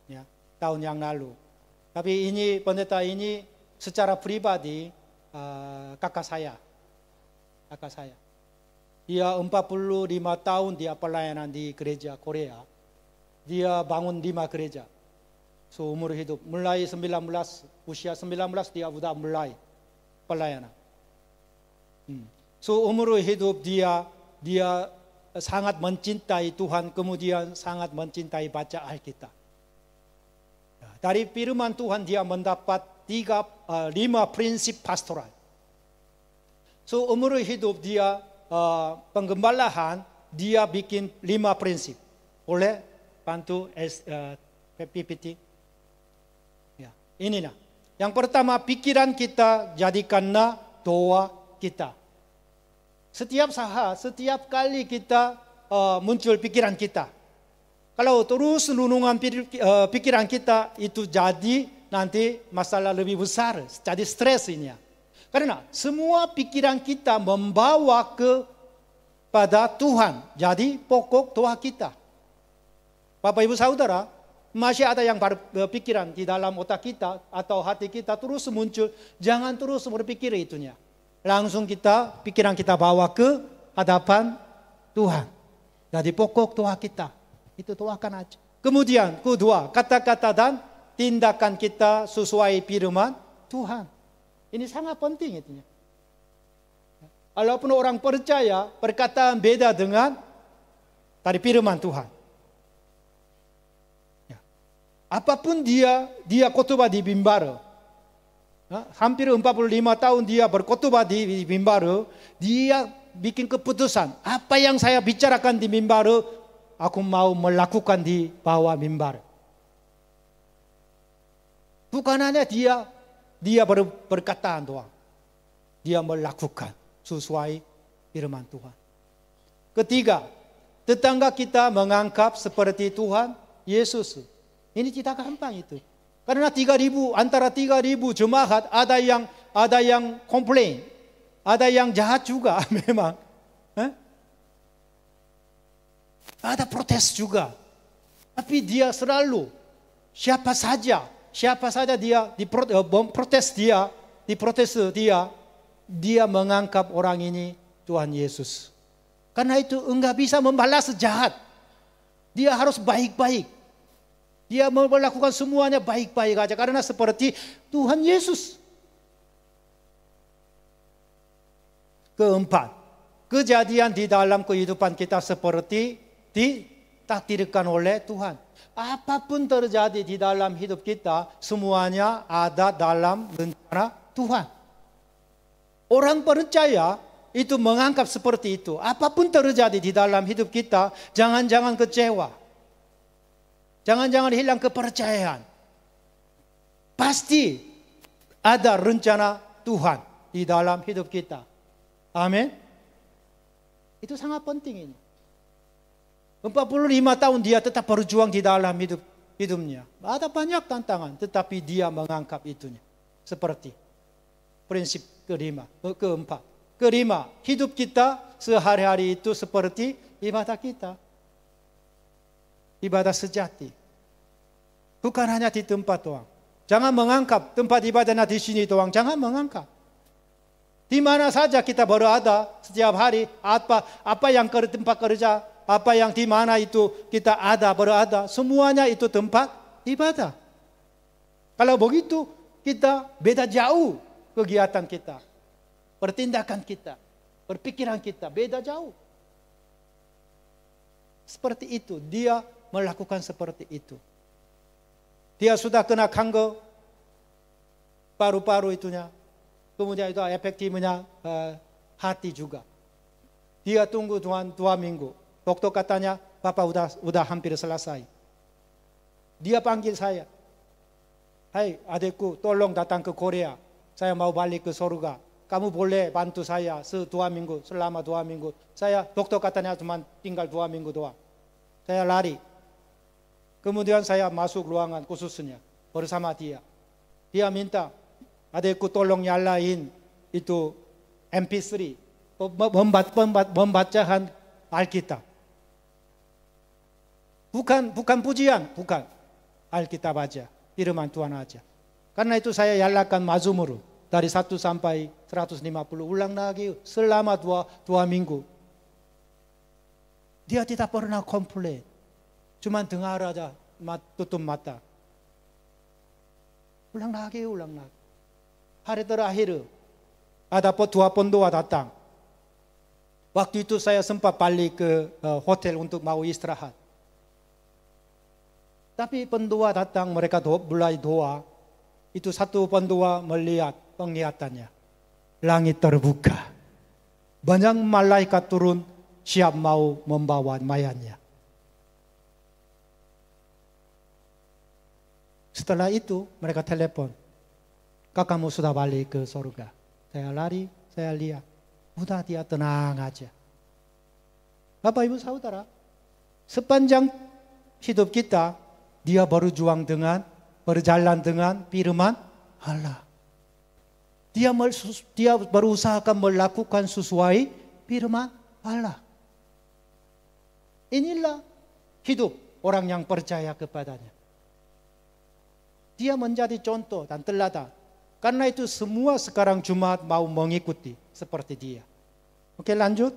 ya, tahun yang lalu. Tapi ini pendeta ini secara pribadi kakak saya. Dia 45 tahun dia pelayanan di gereja Korea. Dia bangun 5 gereja. Seumur hidup. Mulai usia 19 dia sudah mulai pelayanan. Seumur hidup dia sangat mencintai Tuhan, kemudian sangat mencintai baca Alkitab. Dari firman Tuhan dia mendapat 5 prinsip pastoral. Seumur hidup dia penggembalaan, dia bikin 5 prinsip. Boleh bantu PPT? Ya, inilah. Yang pertama, pikiran kita jadikanlah doa kita. Setiap saat, setiap kali kita muncul pikiran kita. Kalau terus renungan pikiran kita itu jadi nanti masalah lebih besar, jadi stres ini. Karena semua pikiran kita membawa kepada Tuhan. Jadi pokok doa kita. Bapak Ibu Saudara, masih ada yang berpikiran di dalam otak kita atau hati kita terus muncul. Jangan terus berpikir itunya. Langsung pikiran kita bawa ke hadapan Tuhan. Jadi pokok doa kita. Itu doakan aja. Kemudian kedua, kata-kata dan tindakan kita sesuai firman Tuhan. Ini sangat penting itunya. Walaupun orang percaya, perkataan beda dengan dari firman Tuhan. Apapun dia khotbah di mimbar. Hampir 45 tahun dia berkhotbah di mimbar. Dia bikin keputusan. Apa yang saya bicarakan di mimbar, aku mau melakukan di bawah mimbar. Bukan hanya dia berkataan doang. Dia melakukan sesuai firman Tuhan. Ketiga, tetangga kita menganggap seperti Tuhan Yesus. Ini tidak gampang itu. Karena antara 3.000 jemaat ada yang komplain, ada yang jahat juga memang. Ada protes juga. Tapi dia selalu siapa saja dia diprotes dia menganggap orang ini Tuhan Yesus. Karena itu enggak bisa membalas jahat. Dia harus baik-baik. Dia melakukan semuanya baik-baik aja karena seperti Tuhan Yesus. Keempat, kejadian di dalam kehidupan kita seperti ditakdirkan oleh Tuhan. Apapun terjadi di dalam hidup kita, semuanya ada dalam rencana Tuhan. Orang percaya itu menganggap seperti itu. Apapun terjadi di dalam hidup kita, jangan-jangan kecewa. Jangan-jangan hilang kepercayaan. Pasti ada rencana Tuhan di dalam hidup kita. Amin. Itu sangat penting ini. 45 tahun dia tetap berjuang di dalam hidupnya. Ada banyak tantangan, tetapi dia menganggap itunya. Seperti prinsip keempat. Kelima, hidup kita sehari-hari itu seperti ibadah kita. Ibadah sejati. Bukan hanya di tempat doang. Jangan menganggap tempat ibadahnya di sini doang. Jangan menganggap. Di mana saja kita berada setiap hari, apa yang ke tempat kerja, apa yang di mana itu kita berada, semuanya itu tempat ibadah. Kalau begitu, kita beda jauh kegiatan kita. Pertindakan kita, berpikiran kita beda jauh. Seperti itu, dia melakukan seperti itu. Dia sudah kena kanker paru-paru itunya, kemudian itu efektifnya hati juga. Dia tunggu Tuhan 2 minggu. Dokter katanya, Bapak udah hampir selesai. Dia panggil saya, "Hai adikku, tolong datang ke Korea. Saya mau balik ke surga. Kamu boleh bantu saya selama 2 minggu. Dokter katanya cuma tinggal 2 minggu doang." Saya lari. Kemudian saya masuk ruangan khususnya bersama dia. Dia minta, "Adikku tolong nyalain itu MP3, pembacaan Alkitab." Bukan pujian, bukan. Alkitab aja, firman Tuhan aja. Karena itu saya nyalakan Mazmur. Dari 1 sampai 150 ulang lagi selama 2 minggu. Dia tidak pernah komplain. Cuma dengar aja, tutup mata. Ulang lagi. Hari terakhir ada 2 pendua datang. Waktu itu saya sempat balik ke hotel untuk mau istirahat. Tapi pendua datang, mereka mulai doa. Itu satu pendua melihat penglihatannya. Langit terbuka. Banyak malaikat turun siap mau membawa mayatnya. Setelah itu mereka telepon. "Kakakmu sudah balik ke surga." Saya lari, saya lihat. Udah dia tenang aja. Bapak Ibu Saudara, sepanjang hidup kita, dia berjalan dengan firman Allah. Dia berusaha melakukan sesuai firman Allah. Inilah hidup orang yang percaya kepadanya. Dia menjadi contoh dan teladan. Karena itu semua sekarang Jumat mau mengikuti seperti dia. Oke, lanjut.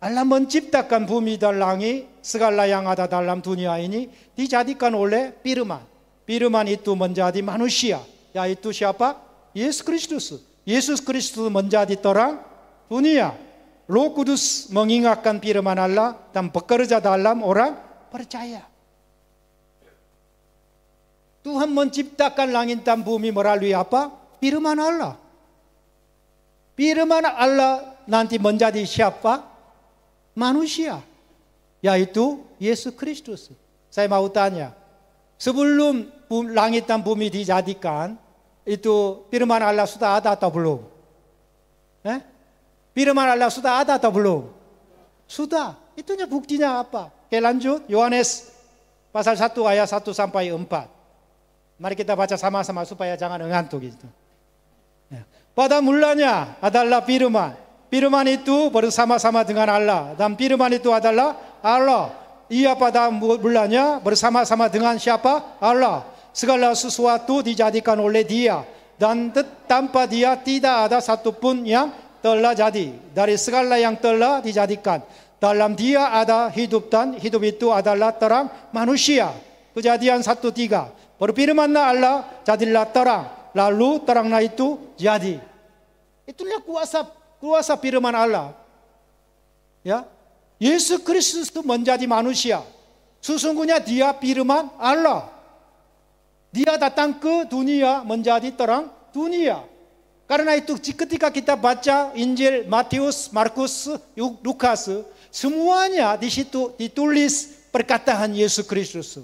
Allah menciptakan bumi dan langit, segala yang ada dalam dunia ini dijadikan oleh firman. Firman itu menjadi manusia, yaitu siapa? Yesus Kristus. Yesus Kristus menjadi terang dunia. Roh Kudus mengingatkan firman Allah dan bekerja dalam orang percaya. Tuhan menciptakan langit dan bumi melalui apa? Firman Allah. Firman Allah nanti menjadi siapa? Manusia, yaitu Yesus Kristus. Saya mau tanya, sebelum langit dan bumi dijadikan, itu firman Allah sudah ada atau belum? Firman Allah sudah ada atau belum? Sudah. Itunya buktinya apa? Oke, lanjut. Yohanes pasal 1 ayat 1 sampai 4. Mari kita baca sama-sama supaya jangan ngantuk gitu. Pada mulanya adalah firman. Firman itu bersama-sama dengan Allah. Dan firman itu adalah Allah. Ia pada mulanya bersama-sama dengan siapa? Allah. Segala sesuatu dijadikan oleh Dia. Dan tanpa Dia tidak ada satupun yang telah jadi. Dari segala yang telah dijadikan. Dalam Dia ada hidup dan hidup itu adalah terang manusia. Kejadian 1:3. Berfirmanlah Allah, jadilah terang. Lalu terangnya itu jadi. Itulah kuasa kuasa firman Allah. Ya, Yesus Kristus menjadi manusia. Sesungguhnya dia firman Allah. Dia datang ke dunia menjadi terang dunia. Karena itu ketika kita baca Injil Matius, Markus, Lukas, semuanya di situ ditulis perkataan Yesus Kristus.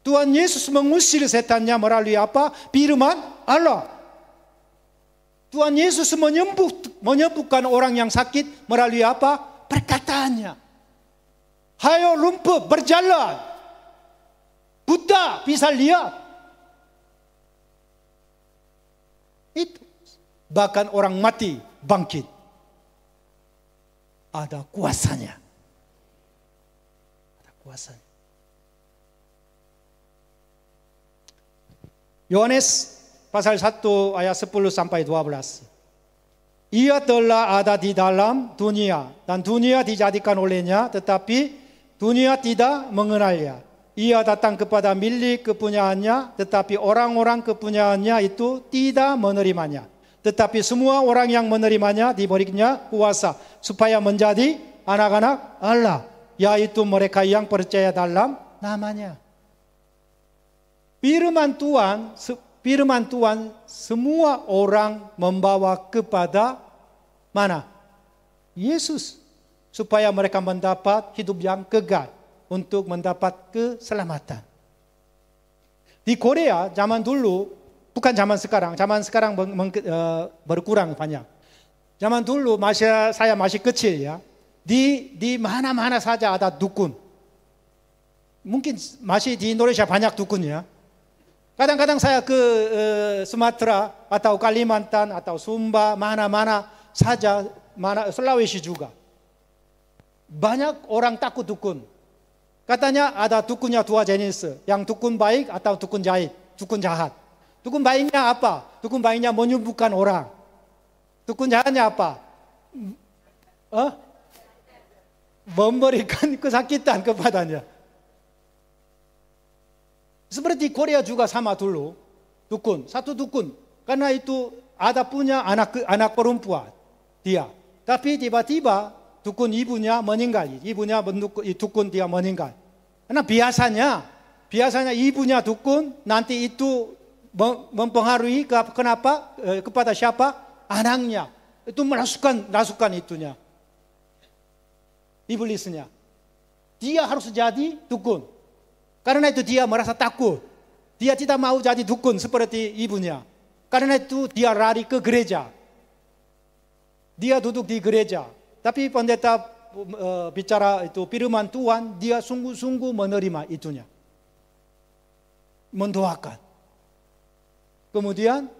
Tuhan Yesus mengusir setannya melalui apa? Firman Allah. Tuhan Yesus menyembuhkan orang yang sakit melalui apa? Perkataannya. Hayo lumpuh berjalan. Buta bisa lihat. Itu. Bahkan orang mati bangkit. Ada kuasanya. Ada kuasanya. Yohanes pasal 1 ayat 10 sampai 12. Ia telah ada di dalam dunia dan dunia dijadikan olehnya, tetapi dunia tidak mengenalnya. Ia datang kepada milik kepunyaannya, tetapi orang-orang kepunyaannya itu tidak menerimanya. Tetapi semua orang yang menerimanya diberinya kuasa supaya menjadi anak-anak Allah, yaitu mereka yang percaya dalam namanya. Firman Tuhan semua orang membawa kepada mana? Yesus. Supaya mereka mendapat hidup yang kekal, untuk mendapat keselamatan. Di Korea zaman dulu, bukan zaman sekarang berkurang banyak. Zaman dulu saya masih kecil ya, di mana-mana saja ada dukun. Mungkin masih di Indonesia banyak dukun ya. Kadang-kadang saya ke Sumatera atau Kalimantan atau Sumba, mana-mana saja, Sulawesi juga. Banyak orang takut dukun. Katanya ada dukunnya dua jenis, yang dukun baik atau dukun jahat. Dukun baiknya apa? Dukun baiknya menyembuhkan orang. Dukun jahatnya apa? Memberikan kesakitan kepadanya. Seperti Korea juga sama dulu, dukun, satu dukun. Karena itu ada punya anak perempuan dia. Tapi tiba-tiba dukun ibunya meninggal. Ibunya dukun dia meninggal. Karena biasanya ibunya dukun nanti itu mempengaruhi kenapa kepada siapa? Anaknya. Itu merasukan itunya. Iblisnya. Dia harus jadi dukun. Karena itu dia merasa takut. Dia tidak mau jadi dukun seperti ibunya. Karena itu dia lari ke gereja. Dia duduk di gereja. Tapi pendeta bicara itu firman Tuhan, dia sungguh-sungguh menerima itunya. Mendoakan. Kemudian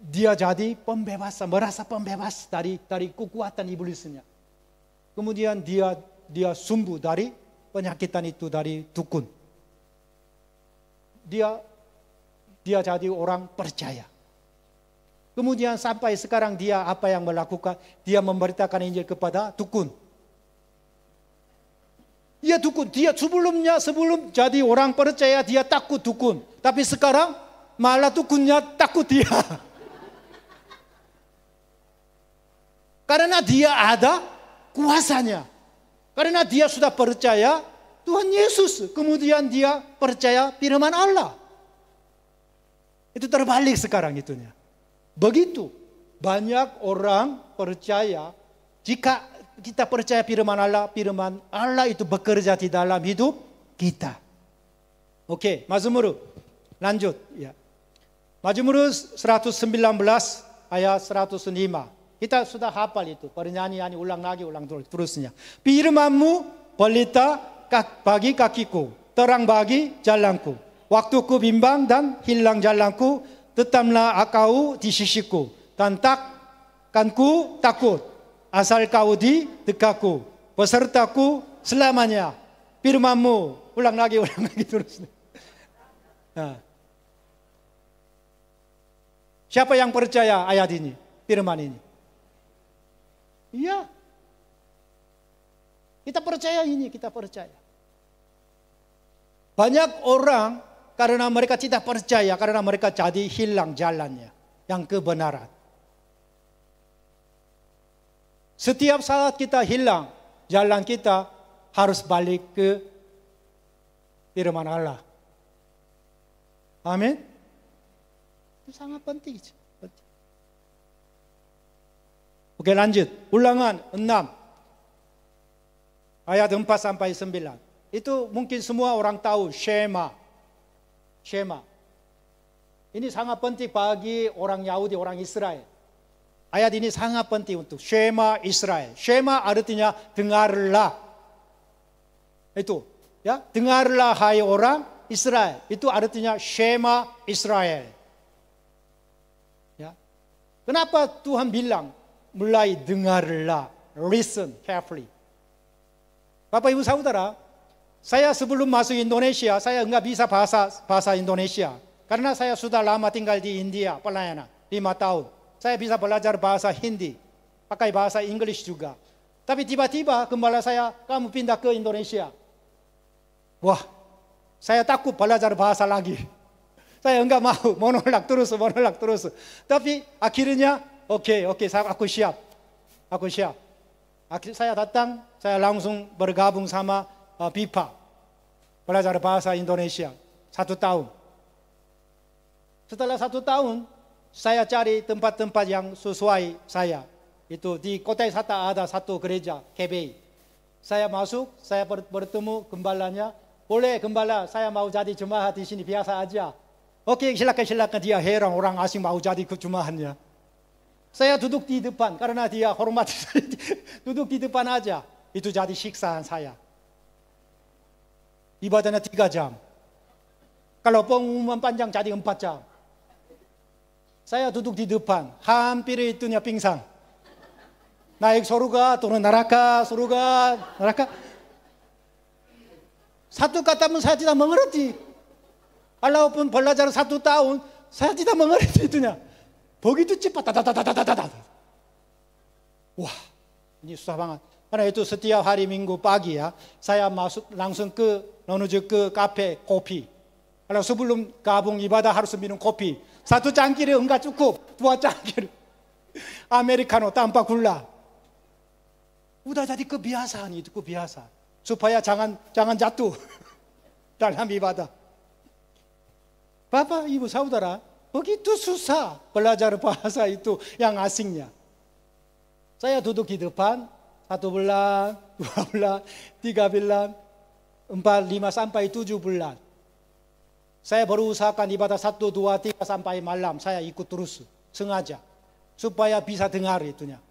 dia jadi pembebasan, merasa pembebas dari kekuatan iblisnya. Kemudian dia sembuh dari penyakitan itu, dari dukun. Dia jadi orang percaya. Kemudian sampai sekarang dia apa yang melakukan? Dia memberitakan Injil kepada dukun. Dia dukun, dia sebelum jadi orang percaya dia takut dukun. Tapi sekarang malah dukunnya takut dia. Karena dia ada kuasanya. Karena dia sudah percaya Tuhan Yesus, kemudian dia percaya firman Allah. Itu terbalik sekarang itunya. Begitu banyak orang percaya, jika kita percaya firman Allah itu bekerja di dalam hidup kita. Oke, Mazmur lanjut ya. Mazmur 119 ayat 105. Kita sudah hafal itu, pernyanyian ulang lagi terusnya. Firman-Mu pelita bagi kakiku, terang bagi jalanku. Waktuku bimbang dan hilang jalanku, tetaplah Engkau di sisiku. Dan takkanku takut, asal Kau di dekatku, besertaku selamanya. Firman-Mu, ulang lagi terus. Nah. Siapa yang percaya ayat ini, firman ini? Iya. Kita percaya ini, kita percaya. Banyak orang karena mereka tidak percaya, karena mereka jadi hilang jalannya, yang kebenaran. Setiap saat kita hilang jalan kita, harus balik ke firman Allah. Amin. Itu sangat penting. Oke, lanjut. Ulangan 6 ayat 4 sampai 9. Itu mungkin semua orang tahu, Shema. Shema. Ini sangat penting bagi orang Yahudi, orang Israel. Ayat ini sangat penting untuk Shema Israel. Shema artinya dengarlah. Itu, ya, dengarlah hai orang Israel. Itu artinya Shema Israel. Ya. Kenapa Tuhan bilang mulai dengarlah, listen carefully. Bapak Ibu Saudara, saya sebelum masuk Indonesia, saya enggak bisa bahasa Indonesia. Karena saya sudah lama tinggal di India, pelayanan, 5 tahun. Saya bisa belajar bahasa Hindi, pakai bahasa Inggris juga. Tapi tiba-tiba gembala saya, kamu pindah ke Indonesia. Wah, saya takut belajar bahasa lagi. Saya enggak mau, menolak terus. Tapi akhirnya, oke, aku siap. Akhirnya saya datang, saya langsung bergabung sama BIPA, belajar bahasa Indonesia, 1 tahun. Setelah 1 tahun, saya cari tempat-tempat yang sesuai saya. Itu di Kota Wisata ada satu gereja, KBI. Saya masuk, saya bertemu gembalanya. Boleh gembala, saya mau jadi jemaat di sini, biasa aja. Oke, silakan. Dia heran orang asing mau jadi jemaatnya. Saya duduk di depan karena dia hormat. Duduk di depan aja. Itu jadi siksaan saya. Ibadahnya 3 jam. Kalau pengumuman panjang jadi 4 jam. Saya duduk di depan, hampir itunya pingsan. Naik surga, turun neraka, surga, neraka. Satu kata pun saya tidak mengerti. Walaupun belajar 1 tahun, saya tidak mengerti itunya. Begitu cepat, wah, ini susah banget. Karena itu setiap hari Minggu pagi ya, saya masuk langsung menuju ke kafe kopi. Kalau sebelum gabung ibadah harus minum kopi. 1 cangkir enggak cukup, 2 cangkir. Americano tanpa gula. Udah jadi kebiasaan itu, kebiasaan. Supaya jangan jatuh dalam ibadah. Bapak, Ibu, Saudara, begitu susah belajar bahasa itu yang asingnya. Saya duduk di depan, 1 bulan, 2 bulan, 3 bulan, 4, 5 sampai 7 bulan. Saya berusahakan ibadah 1, 2, 3 sampai malam. Saya ikut terus, sengaja. Supaya bisa dengar itunya.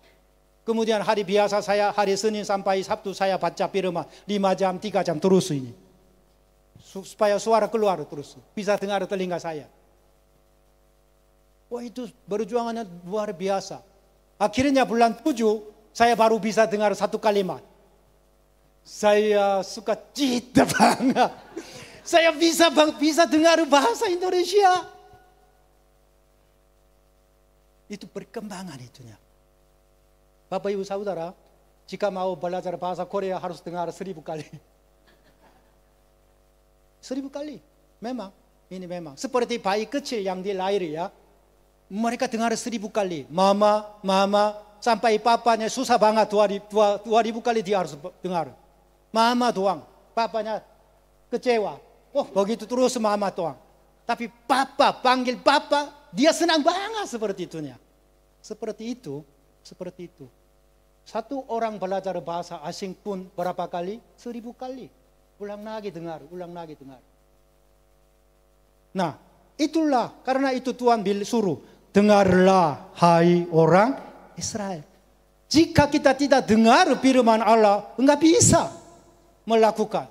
Kemudian hari biasa saya, hari Senin sampai Sabtu saya baca firman 5 jam, 3 jam terus ini. Supaya suara keluar terus. Bisa dengar telinga saya. Wah, itu perjuangannya luar biasa. Akhirnya bulan 7, saya baru bisa dengar 1 kalimat. Saya suka cita banget. Saya bisa dengar bahasa Indonesia. Itu perkembangan itunya. Bapak Ibu Saudara, jika mau belajar bahasa Korea harus dengar 1000 kali. 1000 kali. Memang, ini memang. Seperti bayi kecil yang dilahir ya. Mereka dengar 1000 kali. Mama, sampai papanya susah banget 2000 kali dia harus dengar. Mama doang. Papanya kecewa. Oh, begitu terus mama doang. Tapi papa, panggil papa, dia senang banget seperti itunya. Seperti itu. 1 orang belajar bahasa asing pun berapa kali? 1000 kali. Ulang lagi dengar. Nah, itulah karena itu Tuhan suruh, dengarlah hai orang Israel. Jika kita tidak dengar firman Allah, enggak bisa melakukan.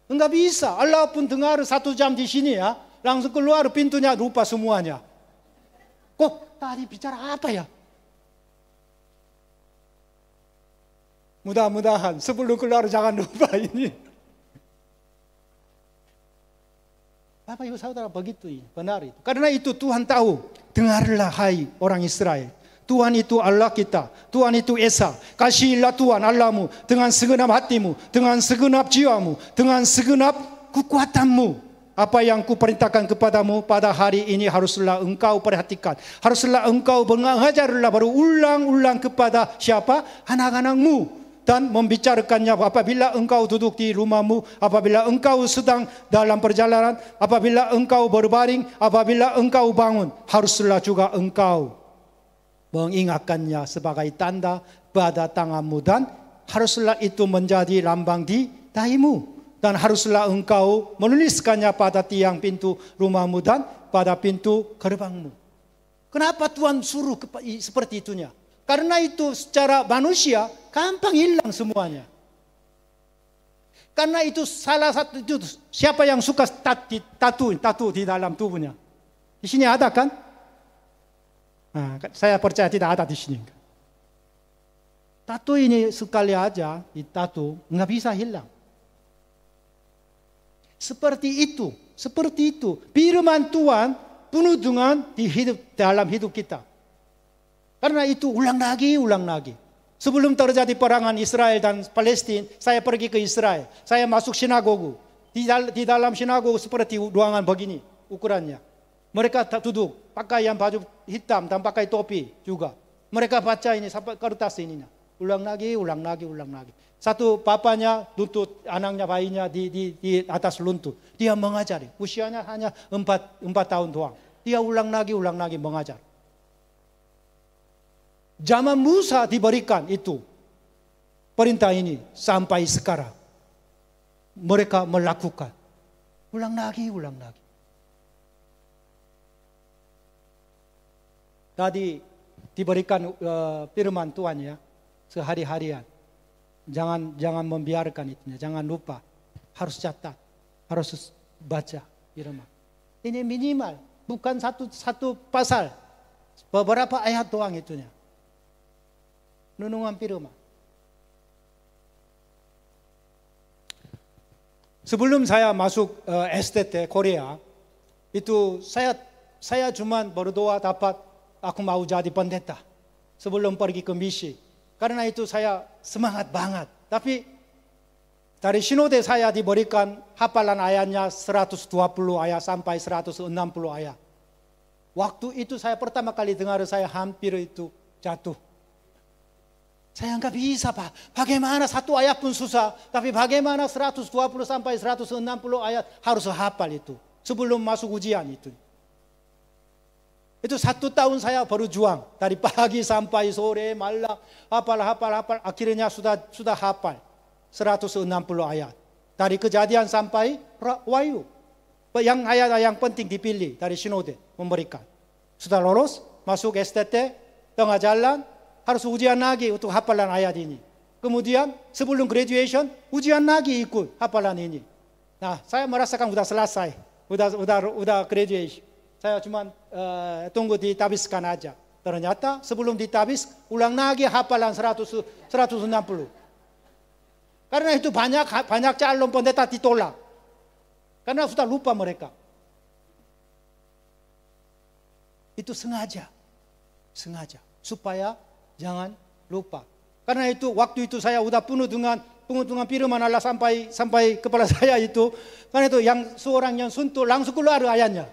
Enggak bisa. Allah pun dengar 1 jam di sini ya, langsung keluar pintunya lupa semuanya. Kok tadi bicara apa ya? Mudah-mudahan sebelum keluar jangan lupa ini. Bapak Ibu Saudara, begitu benar itu. Karena itu Tuhan tahu, dengarlah hai orang Israel. Tuhan itu Allah kita, Tuhan itu Esa. Kasihilah Tuhan Allahmu dengan segenap hatimu, dengan segenap jiwamu, dengan segenap kekuatanmu. Apa yang kuperintahkan kepadamu pada hari ini haruslah engkau perhatikan. Haruslah engkau mengajarlah baru ulang-ulang kepada siapa? Anak-anakmu. Dan membicarakannya apabila engkau duduk di rumahmu, apabila engkau sedang dalam perjalanan, apabila engkau berbaring, apabila engkau bangun. Haruslah juga engkau mengingatkannya sebagai tanda pada tanganmu. Dan haruslah itu menjadi lambang di dahimu. Dan haruslah engkau menuliskannya pada tiang pintu rumahmu dan pada pintu gerbangmu. Kenapa Tuhan suruh seperti itunya? Karena itu secara manusia gampang hilang semuanya. Karena itu salah satu itu siapa yang suka tatu di dalam tubuhnya? Di sini ada kan? Nah, saya percaya tidak ada di sini. Tatu ini sekali aja di tatu nggak bisa hilang. Seperti itu. Firman Tuhan penuh dengan dalam hidup kita. Karena itu ulang lagi. Sebelum terjadi perangan Israel dan Palestina, saya pergi ke Israel. Saya masuk sinagogu. Di dalam sinagogu seperti ruangan begini ukurannya. Mereka duduk pakai yang baju hitam dan pakai topi juga. Mereka baca ini sampai kertas ini. Ulang lagi. Satu bapaknya tuntut anaknya bayinya di atas luntu. Dia mengajari. Usianya hanya 4 tahun doang. Dia ulang lagi mengajar. Zaman Musa diberikan itu perintah ini sampai sekarang. Mereka melakukan. Ulang lagi. Tadi diberikan firman Tuhan ya sehari-harian. Jangan membiarkan itu, jangan lupa. Harus catat, harus baca firman. Ini minimal, bukan satu pasal. Beberapa ayat doang itunya. Renungan firman. Sebelum saya masuk STT Korea, itu saya cuma berdoa dapat aku mau jadi pendeta sebelum pergi ke misi. Karena itu saya semangat banget. Tapi dari sinode saya diberikan hafalan ayatnya 120 ayat sampai 160 ayat. Waktu itu saya pertama kali dengar, saya hampir itu jatuh. Saya nggak bisa Pak. Bagaimana satu ayat pun susah. Tapi bagaimana 120 sampai 160 ayat harus hafal itu. Sebelum masuk ujian itu. Itu 1 tahun saya berjuang. Dari pagi sampai sore, malam. Hafal. Akhirnya sudah hafal. 160 ayat. Dari Kejadian sampai Wahyu. Yang ayat yang penting dipilih dari sinode memberikan. Sudah lolos, masuk STT, tengah jalan, harus ujian lagi untuk hafalan ayat ini. Kemudian sebelum graduation, ujian lagi ikut hafalan ini. Nah, saya merasakan sudah selesai. Udah graduation. Saya cuma tunggu ditabiskan aja. Ternyata sebelum ditabis, ulang lagi hafalan 160. Karena itu banyak calon pendeta ditolak. Karena sudah lupa mereka. Itu sengaja. Supaya jangan lupa. Karena itu waktu itu saya udah penuh dengan firman Allah sampai kepala saya itu. Karena itu seorang yang sentuh langsung keluar ayatnya.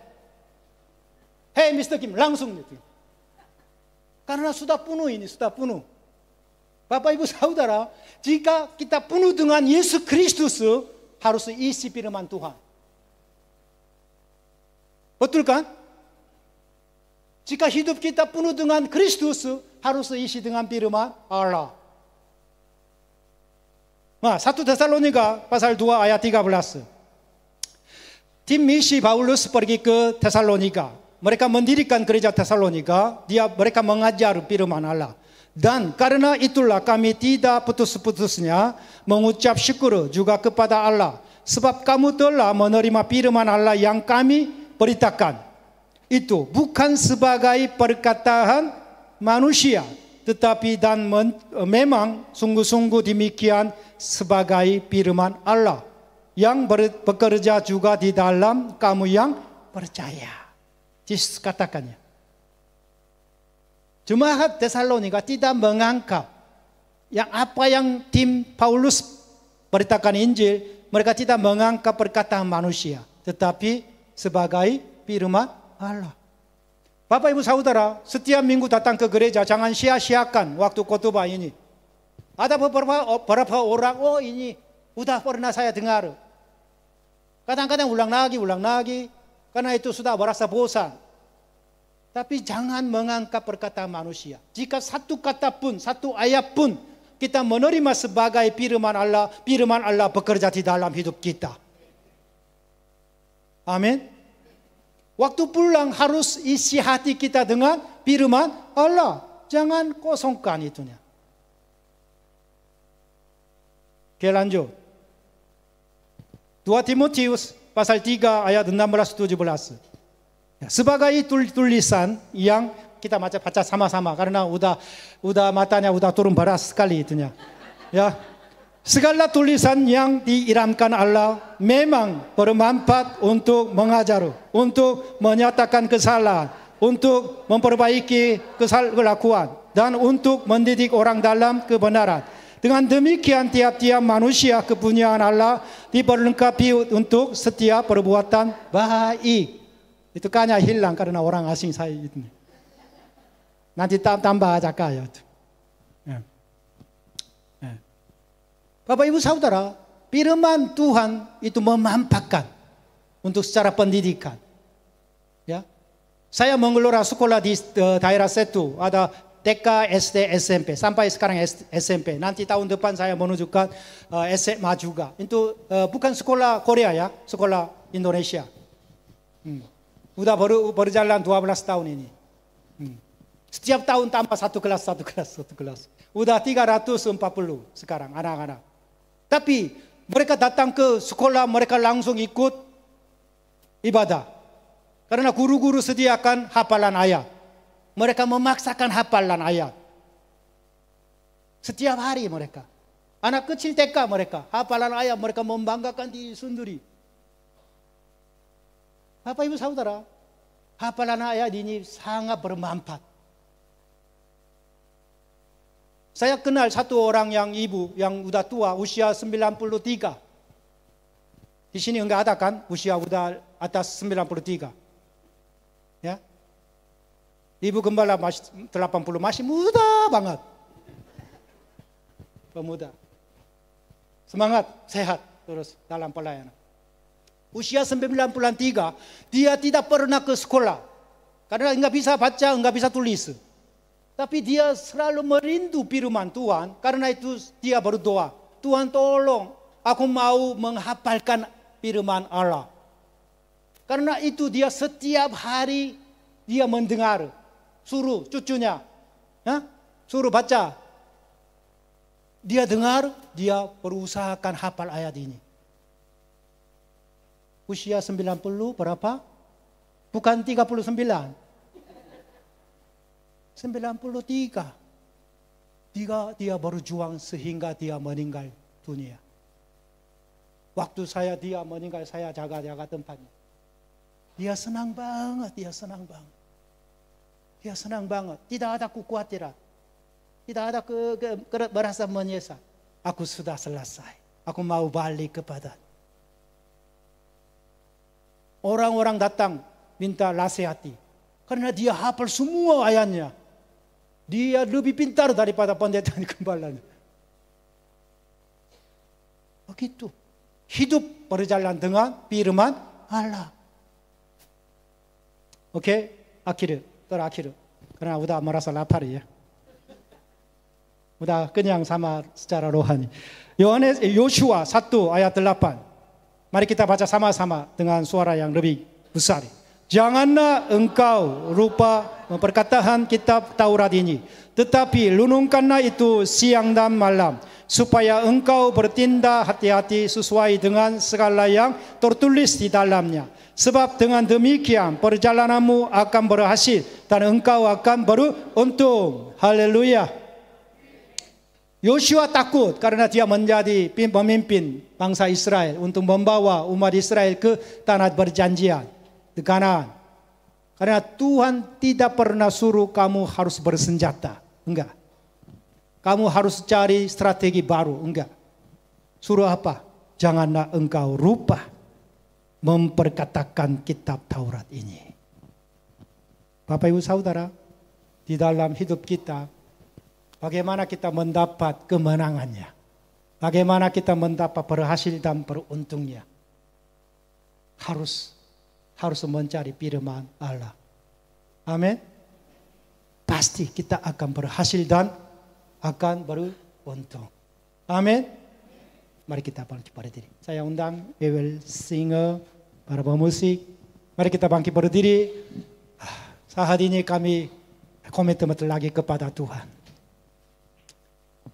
Hey Mr. Kim, langsung gitu. Karena sudah penuh. Bapak Ibu Saudara, jika kita penuh dengan Yesus Kristus, harus isi firman Tuhan. Betul kan? Jika hidup kita penuh dengan Kristus, harus isi dengan firman Allah. Nah, 1 Tesalonika pasal 2 ayat 13. Tim misi Paulus pergi ke Tesalonika. Mereka mendirikan gereja Tesalonika, mereka mengajar firman Allah. Dan karena itulah kami tidak putus-putusnya mengucap syukur juga kepada Allah. Sebab kamu telah menerima firman Allah yang kami beritakan. Itu bukan sebagai perkataan manusia, tetapi memang sungguh-sungguh demikian sebagai firman Allah. Yang bekerja juga di dalam kamu yang percaya. Yesus katakannya. Jemaat Tesalonika tidak menganggap apa yang tim Paulus beritakan Injil, mereka tidak menganggap perkataan manusia. tetapi sebagai firman Allah. Bapak Ibu Saudara, setiap minggu datang ke gereja jangan sia-siakan waktu khotbah ini. Ada beberapa orang, oh ini udah pernah saya dengar. Kadang-kadang ulang lagi, karena itu sudah merasa bosan. Tapi jangan mengangkat perkataan manusia. Jika satu kata pun, satu ayat pun kita menerima sebagai firman Allah bekerja di dalam hidup kita. Amin. Waktu pulang harus isi hati kita dengan firman Allah. Jangan kosongkan itunya. Oke, lanjut. 2 Timotius pasal 3 ayat 16-17. Sebagai tulisan yang kita baca sama-sama karena udah matanya udah turun beras sekali itunya. Ya. Segala tulisan yang diiramkan Allah memang bermanfaat untuk mengajar, untuk menyatakan kesalahan, untuk memperbaiki kelakuan, dan untuk mendidik orang dalam kebenaran. Dengan demikian tiap-tiap manusia kepunyaan Allah diperlengkapi untuk setiap perbuatan baik. Itu kayaknya hilang karena orang asing saya itu. Nanti tambah aja kaya itu. Bapak Ibu Saudara, firman Tuhan itu memanfaatkan untuk secara pendidikan. Ya, saya mengelola sekolah di daerah Setu, ada TK, SD, SMP, sampai sekarang SMP. Nanti tahun depan saya menunjukkan SMA juga. Itu bukan sekolah Korea ya, sekolah Indonesia. Udah berjalan 12 tahun ini. Setiap tahun tambah satu kelas. Udah 340 sekarang anak-anak. Tapi mereka datang ke sekolah, mereka langsung ikut ibadah. Karena guru-guru sediakan hafalan ayat. Mereka memaksakan hafalan ayat. Setiap hari mereka. Anak kecil TK mereka, hafalan ayat mereka membanggakan diri sendiri. Bapak Ibu Saudara, hafalan ayat ini sangat bermanfaat. Saya kenal satu orang yang ibu yang udah tua, usia 93. Di sini enggak ada kan, usia udah atas 93. Ya. Ibu gembala masih 80, masih muda banget. Pemuda. Semangat, sehat terus dalam pelayanan. Usia 93, dia tidak pernah ke sekolah. Karena enggak bisa baca, enggak bisa tulis. Tapi dia selalu merindu firman Tuhan. Karena itu dia berdoa. Tuhan tolong, aku mau menghafalkan firman Allah. Karena itu dia setiap hari dia mendengar. Suruh cucunya, suruh baca. Dia dengar, dia berusahakan hafal ayat ini. Usia 90 berapa? Bukan 39. 93. Dia berjuang sehingga dia meninggal dunia. Waktu dia meninggal, saya jaga-jaga tempatnya. Dia senang banget. Tidak ada kekhawatiran. Tidak ada merasa menyesal. Aku sudah selesai. Aku mau balik kepada. Orang-orang datang minta nasihati. Karena dia hafal semua ayatnya. Dia lebih pintar daripada pendeta dan gembala. Begitu. Hidup berjalan dengan firman Allah. Oke, terakhir. Karena udah merasa lapar ya. Udah kenyang sama secara rohani. Yosua 1 ayat 8. Mari kita baca sama-sama dengan suara yang lebih besar. Janganlah engkau lupa memperkatakan kitab Taurat ini, tetapi renungkanlah itu siang dan malam, supaya engkau bertindak hati-hati sesuai dengan segala yang tertulis di dalamnya. Sebab dengan demikian perjalananmu akan berhasil dan engkau akan beruntung. Haleluya. Yosua takut karena dia menjadi pemimpin bangsa Israel untuk membawa umat Israel ke tanah perjanjian di Kanaan. Karena Tuhan tidak pernah suruh kamu harus bersenjata. Enggak. Kamu harus cari strategi baru. Enggak. Suruh apa? Janganlah engkau lupa memperkatakan kitab Taurat ini. Bapak Ibu Saudara, di dalam hidup kita, bagaimana kita mendapat kemenangannya? Bagaimana kita mendapat berhasil dan beruntungnya? Harus mencari firman Allah. Amin. Pasti kita akan berhasil dan akan beruntung. Amin. Mari kita bangkit berdiri. Saya undang we will singer, para pemusik. Mari kita bangkit berdiri. Saat ini kami komitmen lagi kepada Tuhan.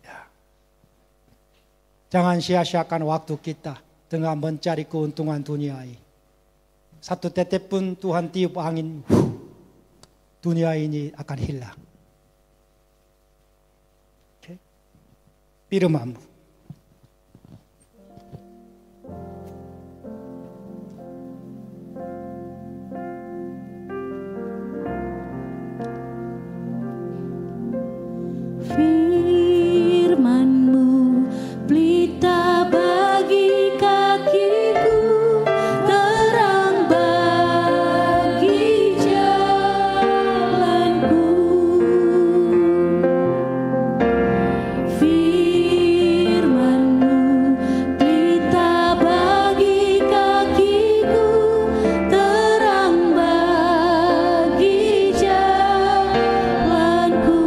Ya. Jangan sia-siakan waktu kita dengan mencari keuntungan dunia ini. Satu tetes pun Tuhan tiup angin, dunia ini akan hilang. Okay. Firman-Mu. Firman-Mu pelita bagi kakiku, terang bagi jalanku. Firman-Mu pelita bagi kakiku, terang bagi jalanku.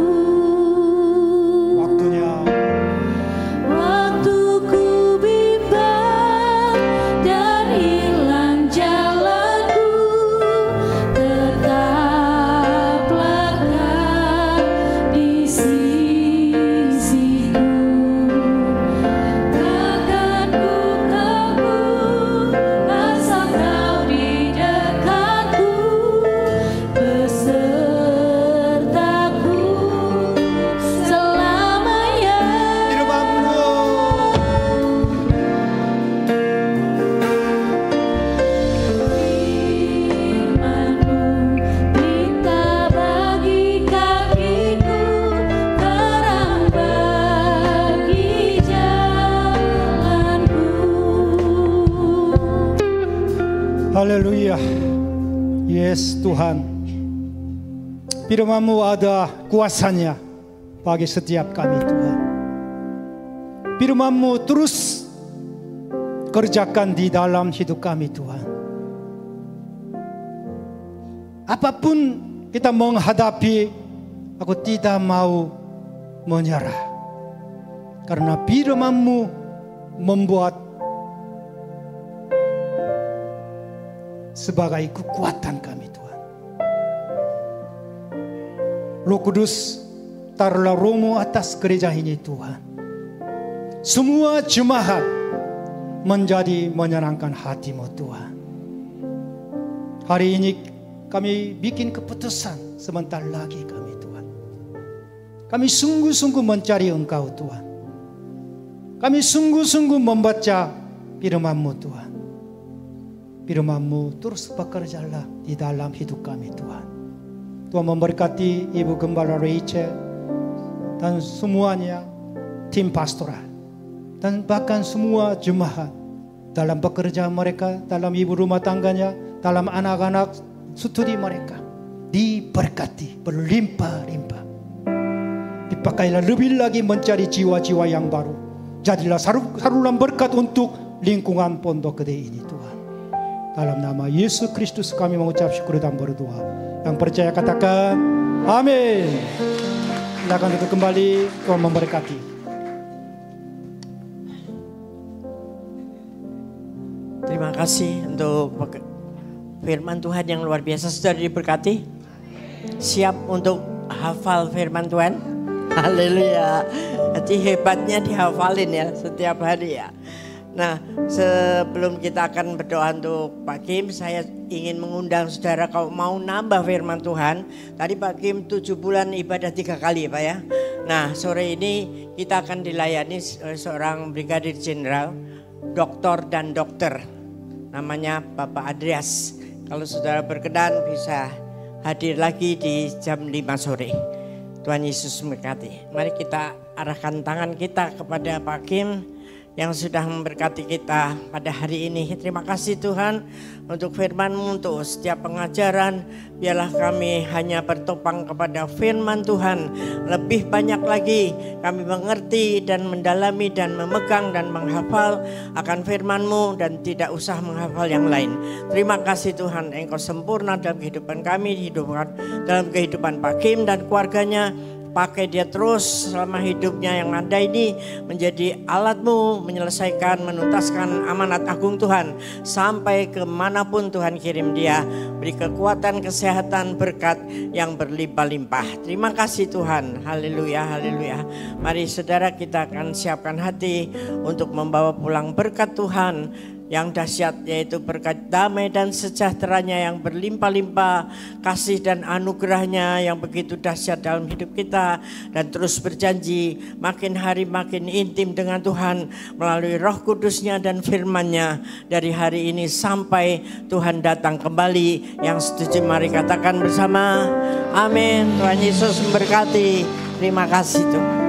Waktu ku bimbang dan hilang jalanku, tetaplah Kau di sisiku. Takkan ku kabur asal Kau di dekatku, besertaku selamanya. Pelita bagi kakiku, terang bagi jalanku. Haleluya. Yes Tuhan. Firman-Mu ada kuasanya bagi setiap kami Tuhan. Firman-Mu terus kerjakan di dalam hidup kami Tuhan. Apapun kita menghadapi, aku tidak mau menyerah. Karena firman-Mu membuat sebagai kekuatan kami Tuhan. Roh Kudus, taruhlah roh-Mu atas gereja ini Tuhan. Semua jemaat menjadi menyenangkan hati-Mu Tuhan. Hari ini kami bikin keputusan sebentar lagi kami Tuhan. Kami sungguh-sungguh mencari Engkau Tuhan. Kami sungguh-sungguh membaca firman-Mu Tuhan. Firman-Mu terus bekerjalah di dalam hidup kami Tuhan. Tuhan memberkati Ibu Gembala Rachel dan semuanya tim pastoral dan bahkan semua jemaat dalam pekerjaan mereka, dalam ibu rumah tangganya, dalam anak-anak studi mereka diberkati berlimpah-limpah. Dipakailah lebih lagi mencari jiwa-jiwa yang baru. Jadilah saluran berkat untuk lingkungan Pondok Gede ini Tuhan. Dalam nama Yesus Kristus kami mengucap syukur dan berdoa. Yang percaya katakan amin. Silakan duduk kembali, Tuhan memberkati. Terima kasih untuk firman Tuhan yang luar biasa. Sudah diberkati? Siap untuk hafal firman Tuhan? Haleluya. Jadi hebatnya dihafalin ya setiap hari ya. Nah, sebelum kita akan berdoa untuk Pak Kim, saya ingin mengundang saudara kalau mau nambah firman Tuhan. Tadi Pak Kim 7 bulan ibadah 3 kali Pak ya. Nah, sore ini kita akan dilayani seorang brigadir jenderal, doktor dan dokter. Namanya Bapak Andreas. Kalau saudara berkenan bisa hadir lagi di jam 5 sore. Tuhan Yesus memberkati. Mari kita arahkan tangan kita kepada Pak Kim. yang sudah memberkati kita pada hari ini. Terima kasih Tuhan untuk firman-Mu, untuk setiap pengajaran. Biarlah kami hanya bertopang kepada firman Tuhan. Lebih banyak lagi kami mengerti dan mendalami dan memegang dan menghafal akan firman-Mu dan tidak usah menghafal yang lain. Terima kasih Tuhan, Engkau sempurna dalam kehidupan kami, dalam kehidupan Pak Kim dan keluarganya. Pakai dia terus selama hidupnya yang ada ini menjadi alat-Mu menyelesaikan, menuntaskan amanat agung Tuhan. Sampai kemanapun Tuhan kirim dia, beri kekuatan, kesehatan, berkat yang berlimpah-limpah. Terima kasih Tuhan, haleluya, haleluya. Mari saudara, kita akan siapkan hati untuk membawa pulang berkat Tuhan yang dahsyat, yaitu berkat damai dan sejahteranya yang berlimpah-limpah, kasih dan anugerahnya yang begitu dahsyat dalam hidup kita, dan terus berjanji makin hari makin intim dengan Tuhan melalui Roh Kudus-Nya dan firman-Nya dari hari ini sampai Tuhan datang kembali. Yang setuju mari katakan bersama, amin. Tuhan Yesus memberkati. Terima kasih Tuhan.